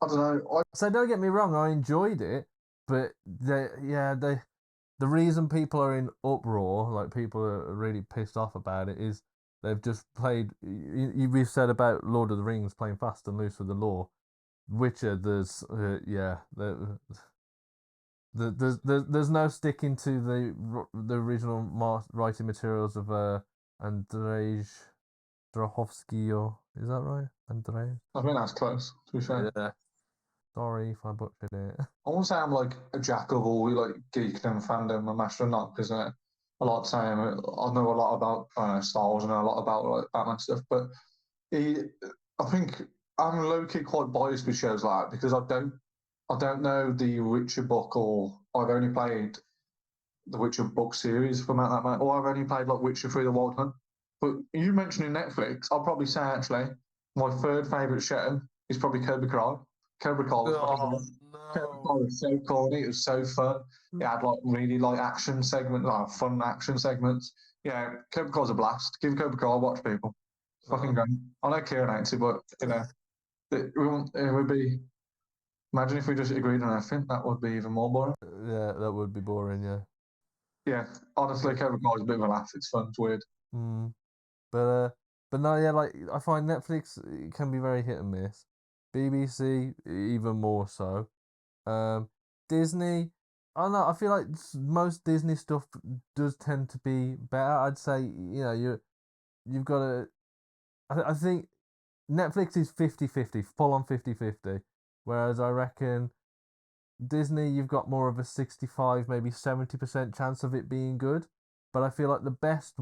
I don't know. So don't get me wrong, I enjoyed it, but the reason people are in uproar, like people are really pissed off about it, is they've just played. We've said about Lord of the Rings playing fast and loose with the lore. Witcher, there's no sticking to the original writing materials of Andrzej Strahovski, or is that right? Andrzej? I think that's close, to be fair. Yeah. Sorry if I butchered it. I won't say I'm like a jack of all like geekdom, fandom, and master of none, because I like saying I know a lot about Star Wars and a lot about like Batman stuff. But I think I'm low key quite biased with shows like that because I don't know the Witcher book, or I've only played the Witcher book series from that man, or I've only played like Witcher 3: The Wild Hunt. But you mentioning Netflix, I'll probably say actually my third favourite show is probably Cobra Kai. Cobra Kai was Cobra Kai was so corny. It was so fun. It had like really like action segments, like fun action segments. Yeah, Cobra Kai's a blast. Give Cobra Kai a watch, people. Fucking great. I know Kieran hates it, but you know, it would be. Imagine if we just agreed on everything. That would be even more boring. Yeah, that would be boring. Yeah. Yeah, honestly, Cobra Kai is a bit of a laugh. It's fun. It's weird. Mm. But no, yeah, like I find Netflix can be very hit and miss. BBC even more so. Disney, I don't know. I feel like most Disney stuff does tend to be better. I'd say you've got to. I think Netflix is 50-50, full on 50-50. Whereas I reckon Disney, you've got more of a 65, maybe 70% chance of it being good. But I feel like the best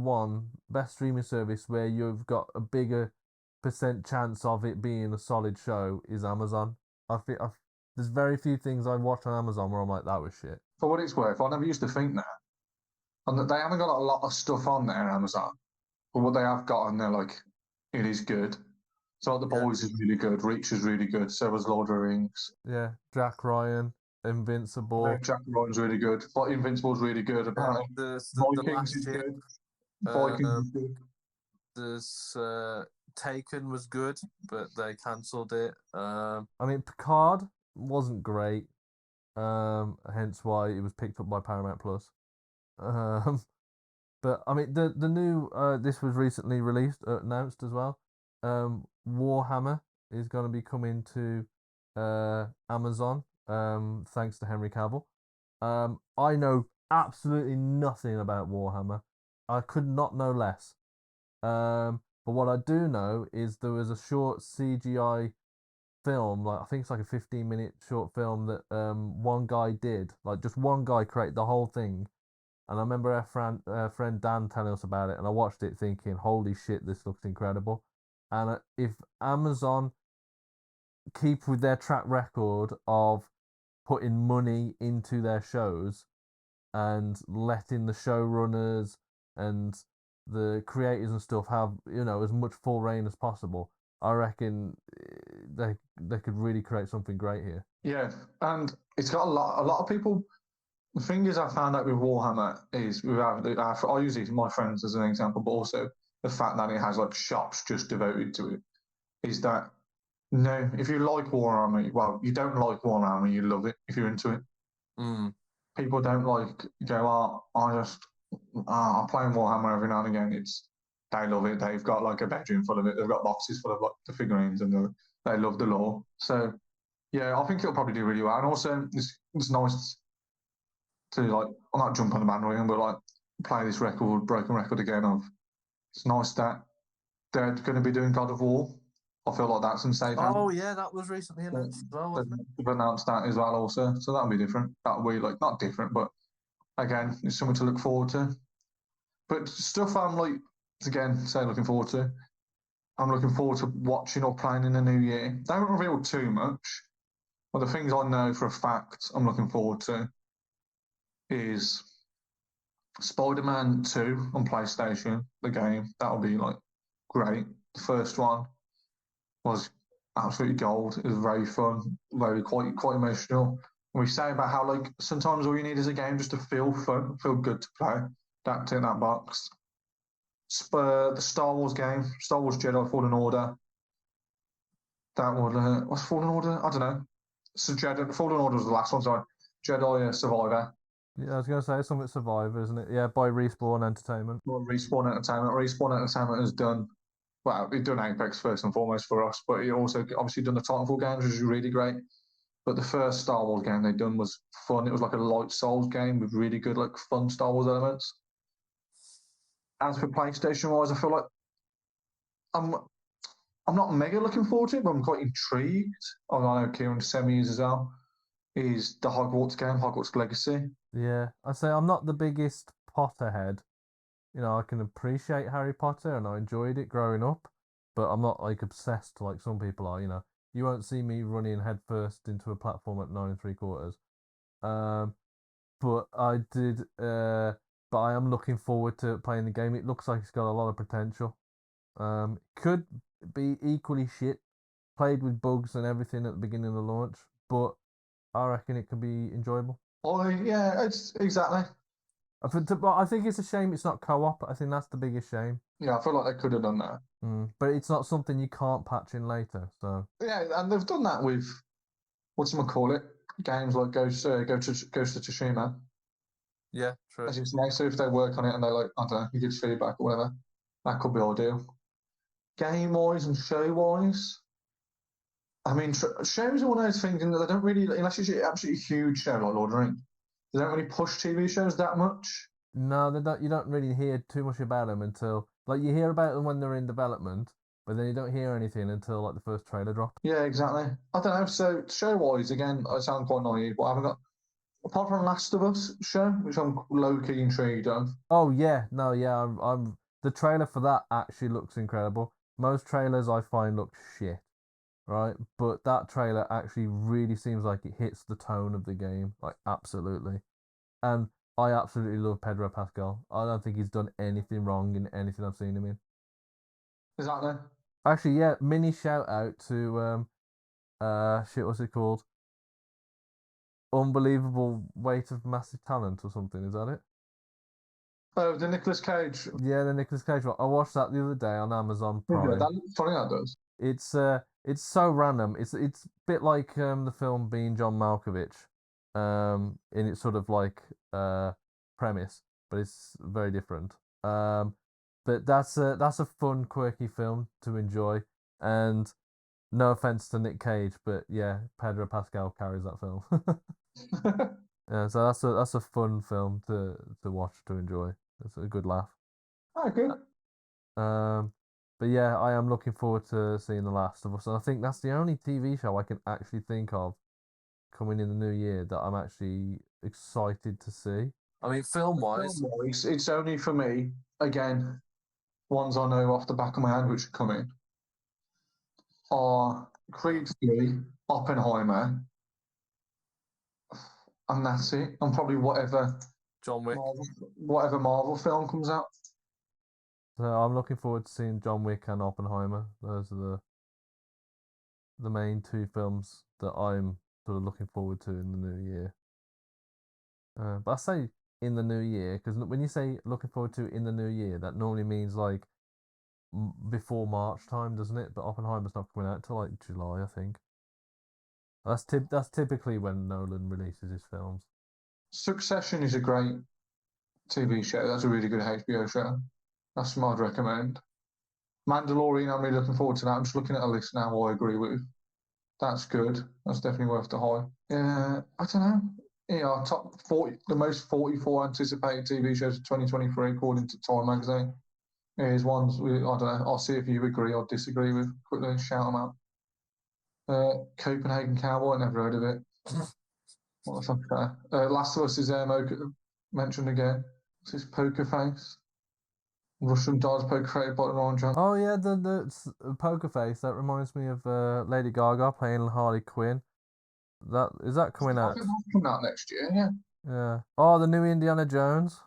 streaming service where you've got a bigger percent chance of it being a solid show is Amazon. There's very few things I watch on Amazon where I'm like, that was shit. For what it's worth, I never used to think that. And they haven't got a lot of stuff on there, Amazon. But what they have got on there, like, it is good. So like, The Boys is really good. Reach is really good. So was Lord of the Rings. Yeah, Jack Ryan, Invincible. Jack Ryan's really good. But Invincible's really good, apparently. The Vikings last is ship. good. Vikings is good. There's Taken was good, but they cancelled it. I mean, Picard wasn't great. Hence why it was picked up by Paramount Plus. But I mean, the new this was recently released, announced as well. Warhammer is going to be coming to Amazon. Thanks to Henry Cavill. I know absolutely nothing about Warhammer. I could not know less. But what I do know is there was a short CGI film, like I think it's like a 15-minute short film that one guy did, like just one guy created the whole thing. And I remember our friend Dan telling us about it, and I watched it thinking, holy shit, this looks incredible. And if Amazon keep with their track record of putting money into their shows and letting the showrunners and the creators and stuff have as much full reign as possible, I reckon they could really create something great here. Yeah, and it's got a lot of people. The thing is, I found out with Warhammer is I use it my friends as an example, but also the fact that it has like shops just devoted to it is that no, if you like Warhammer, well, you don't like Warhammer, you love it if you're into it. People don't like go, I'm playing Warhammer every now and again. They love it. They've got like a bedroom full of it. They've got boxes full of like the figurines, and they love the lore. So yeah, I think it'll probably do really well. And also, it's nice to like, I'm not jump on the bandwagon, but like play this broken record again. It's nice that they're going to be doing God of War. I feel like that's in safe hands. Oh yeah, that was recently announced as well, wasn't it? They've announced that as well also, so that'll be different. That'll be like not different, but again, it's something to look forward to. But stuff I'm like, again, say looking forward to. I'm looking forward to watching or playing in the new year. They haven't revealed too much, but the things I know for a fact I'm looking forward to is Spider-Man 2 on PlayStation, the game. That'll be like great. The first one was absolutely gold. It was very fun, quite emotional. And we say about how like sometimes all you need is a game just to feel fun, feel good to play. That tick that box. The Star Wars game, Star Wars Jedi Fallen Order. That would what's Fallen Order? I don't know. So Jedi Fallen Order was the last one. Sorry, Jedi Survivor. Yeah, I was going to say something Survivor, isn't it? Yeah, by Respawn Entertainment. Well, Respawn Entertainment. Respawn Entertainment has done. Well, it done Apex first and foremost for us, but it also obviously done the Titanfall games, which is really great. But the first Star Wars game they done was fun. It was like a light Souls game with really good, like fun Star Wars elements. As for PlayStation wise, I feel like I'm not mega looking forward to it, but I'm quite intrigued. I know Kieran Semi as well. Is the Hogwarts game, Hogwarts Legacy. Yeah, I say I'm not the biggest Potterhead. I can appreciate Harry Potter and I enjoyed it growing up, but I'm not like obsessed like some people are. You won't see me running headfirst into a platform at 9 3/4. But I did. But I am looking forward to playing the game. It looks like it's got a lot of potential. Could be equally shit, played with bugs and everything at the beginning of the launch, but I reckon it could be enjoyable. Oh yeah, it's exactly. But I think it's a shame it's not co-op. I think that's the biggest shame. Yeah, I feel like they could have done that. But it's not something you can't patch in later. So yeah, and they've done that with what's it call it? Games like Ghost of Tsushima. Yeah, true. As you say, so if they work on it and they like, I don't know, he gives feedback or whatever, that could be ideal. Game wise and show wise, I mean, shows are one of those things that they don't really, unless it's an absolutely huge show like Lord of the Rings, they don't really push TV shows that much. No, they don't. You don't really hear too much about them until like you hear about them when they're in development, but then you don't hear anything until like the first trailer drops. Yeah, exactly. I don't know. So show wise, again, I sound quite naive, but I haven't got apart from Last of Us show, which I'm low key intrigued of. Oh yeah, no, yeah. I'm the trailer for that actually looks incredible. Most trailers I find look shit, right? But that trailer actually really seems like it hits the tone of the game, like absolutely. And I absolutely love Pedro Pascal. I don't think he's done anything wrong in anything I've seen him in. Exactly. Actually, yeah, mini shout out to shit, what's it called? Unbelievable Weight of Massive Talent or something, is that it? Oh, the Nicolas Cage. Yeah, the Nicolas Cage one. I watched that the other day on Amazon Prime. That looks funny, that does. It's so random. It's a bit like the film Being John Malkovich, in its sort of like premise, but it's very different. But that's a fun, quirky film to enjoy. And no offense to Nick Cage, but yeah, Pedro Pascal carries that film. Yeah, so that's a fun film to watch, to enjoy. It's a good laugh. Oh, good. But yeah, I am looking forward to seeing The Last of Us, and I think that's the only TV show I can actually think of coming in the new year that I'm actually excited to see. I mean, film-wise, It's only for me, again, ones I know off the back of my hand which are coming are Creed 3, Oppenheimer, and that's it. And probably John Wick. whatever Marvel film comes out. So I'm looking forward to seeing John Wick and Oppenheimer. Those are the main two films that I'm sort of looking forward to in the new year. But I say in the new year because when you say looking forward to in the new year, that normally means like before March time, doesn't it? But Oppenheimer's not coming out till like July, I think. That's typically when Nolan releases his films. Succession is a great TV show. That's a really good HBO show. That's what I'd recommend. Mandalorian, I'm really looking forward to that. I'm just looking at a list now I agree with. That's good. That's definitely worth the hype. Yeah, I don't know. Yeah, top 40, the most 44 anticipated TV shows of 2023 according to Time magazine. Here's ones, I don't know, I'll see if you agree or disagree with. Quickly shout them out. Copenhagen Cowboy, never heard of it. What the fuck is that? Last of Us is mentioned again. What's this Poker Face? Russian dolls poker created by Ryan Johnson. Oh yeah, the Poker Face. That reminds me of Lady Gaga playing Harley Quinn. That coming I out? think that's coming out next year, yeah. Yeah. Oh, the new Indiana Jones.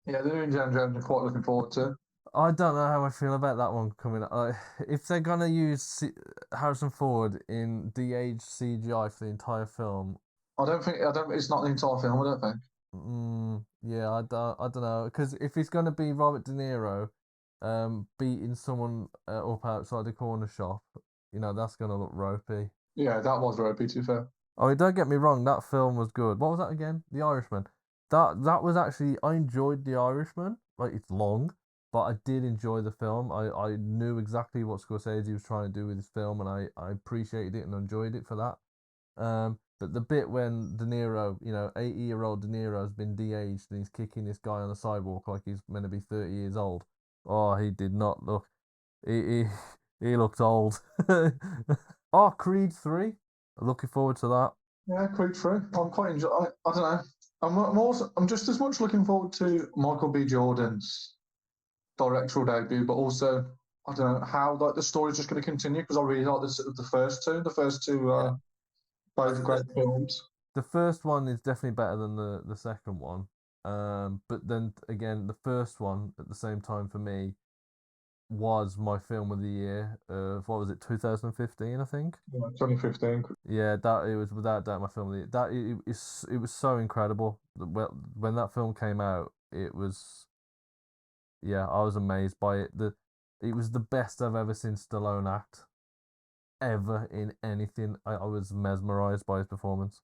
Yeah, the new Indiana Jones I'm quite looking forward to. I don't know how I feel about that one coming out. If they're gonna use Harrison Ford in de-aged CGI for the entire film, I don't. It's not the entire film. I don't think. yeah, I don't know. Because if it's gonna be Robert De Niro, beating someone up outside the corner shop, that's gonna look ropey. Yeah, that was ropey. To be fair. I mean, don't get me wrong, that film was good. What was that again? The Irishman. That was actually, I enjoyed The Irishman. Like, it's long, but I did enjoy the film. I knew exactly what Scorsese was trying to do with his film, and I appreciated it and enjoyed it for that. But the bit when De Niro, 80-year-old De Niro has been de-aged and he's kicking this guy on the sidewalk like he's meant to be 30 years old. Oh, he did not look. He looked old. Oh, Creed 3. Looking forward to that. Yeah, Creed 3. I'm quite enjoying. I don't know. I'm just as much looking forward to Michael B. Jordan's directorial debut, but also I don't know how like the story's just going to continue because I really like the first two. The first two are both great films. The first one is definitely better than the second one. But then again, the first one at the same time for me was my film of the year of what was it, 2015, I think. Yeah, 2015. Yeah, that it was without doubt my film of the year. That it was so incredible. Well, when that film came out, it was, yeah, I was amazed by it. It was the best I've ever seen Stallone act. ever in anything. I was mesmerized by his performance.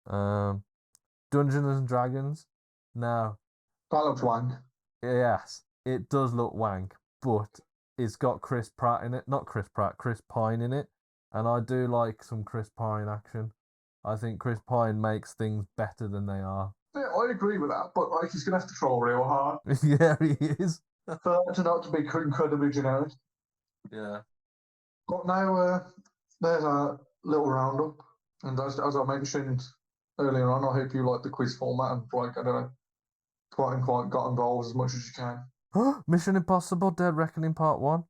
Dungeons and Dragons. Now, That looks wank. yes, it does look wank, but it's got Chris Pratt in it. Not Chris Pratt, Chris Pine in it. And I do like some Chris Pine action. I think Chris Pine makes things better than they are. Yeah, I agree with that, but like he's gonna have to try real hard Yeah, he is. for it to not to be incredibly generic. Yeah. But now there's a little roundup, and as I mentioned earlier on, I hope you like the quiz format and like I don't know, quite got involved as much as you can. Mission Impossible: Dead Reckoning Part 1.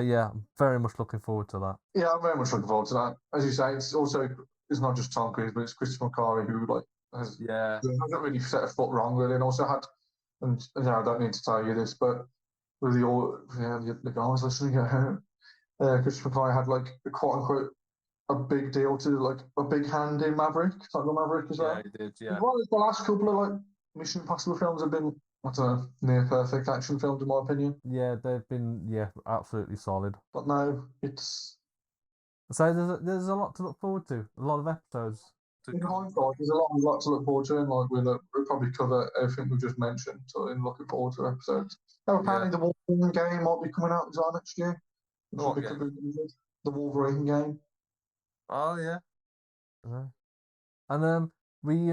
Yeah, I'm very much looking forward to that. Yeah, I'm very much looking forward to that. As you say, it's not just Tom Cruise, but it's Christopher McQuarrie who hasn't really set a foot wrong really, and also had, and I don't need to tell you this, but with the guys listening at home, Christopher McQuarrie had like a quote unquote a big deal to like a big hand in Maverick, Top Gun Maverick as well. Yeah, he did. Yeah. Well, the last couple of like Mission Impossible films have been, I don't know, near perfect action films in my opinion. Yeah, they've been absolutely solid. But no, it's so there's a lot to look forward to. A lot of episodes. In hindsight, there's a lot to look forward to, and like we'll probably cover everything we've just mentioned. So, in looking forward to episodes. Now, apparently, the Wolverine game might be coming out as well next year. What game? The Wolverine game. Oh yeah. And we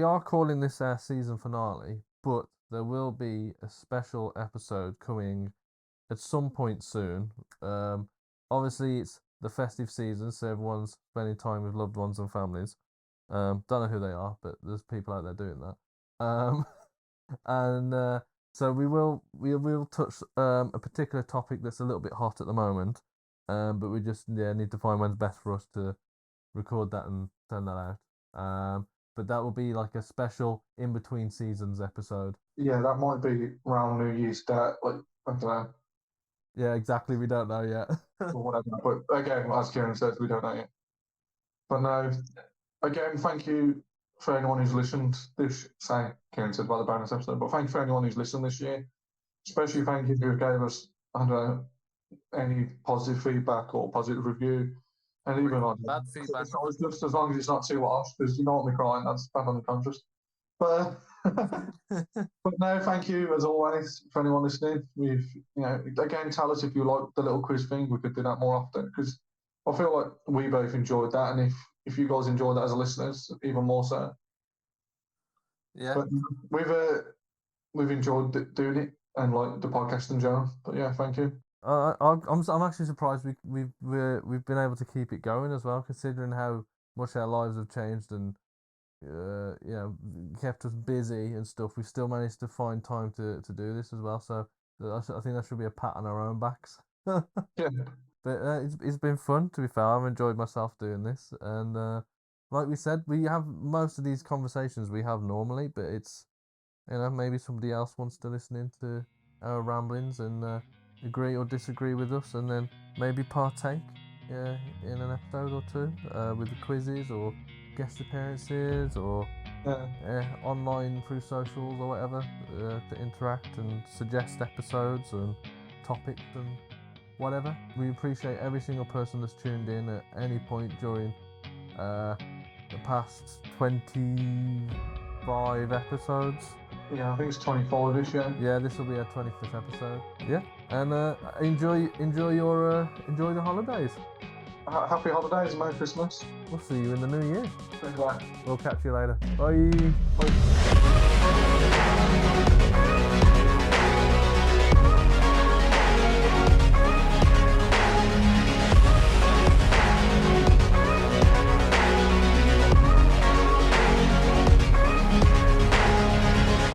are calling this our season finale, but there will be a special episode coming at some point soon. Obviously it's the festive season, so everyone's spending time with loved ones and families. Don't know who they are, but there's people out there doing that. And so we will touch a particular topic that's a little bit hot at the moment. But we just need to find when's best for us to record that and send that out. But that will be like a special in between seasons episode. Yeah, that might be around New Year's Day, like I don't know. Yeah, exactly. We don't know yet. Or whatever. But again, as Kieran says, we don't know yet. But no, again, thank you for anyone who's listened. Kieran said about the bonus episode, but thank you for anyone who's listened this year. Especially thank you who gave us, I don't know, any positive feedback or positive review. And even on bad feedback. Just as long as it's not too harsh, because you don't want me crying, that's bad on the conscience. But no, thank you as always for anyone listening. We've again, tell us if you like the little quiz thing. We could do that more often because I feel like we both enjoyed that, and if you guys enjoyed that as listeners, even more so. Yeah, but we've enjoyed doing it and like the podcast in general. But yeah, thank you. I'm actually surprised we've been able to keep it going as well, considering how much our lives have changed and kept us busy and stuff. We still managed to find time to do this as well. So I think that should be a pat on our own backs. Yeah. But it's been fun, to be fair. I've enjoyed myself doing this, and like we said, we have most of these conversations we have normally, but it's maybe somebody else wants to listen into our ramblings and agree or disagree with us, and then maybe partake in an episode or two with the quizzes or guest appearances or online through socials or whatever to interact and suggest episodes and topics and whatever. We appreciate every single person that's tuned in at any point during the past 25 episodes. Yeah, I think it's 24 this year. Yeah, this will be our 25th episode. Yeah, and enjoy the holidays. Happy holidays and Merry Christmas. We'll see you in the new year. Bye. We'll catch you later. Bye. Bye.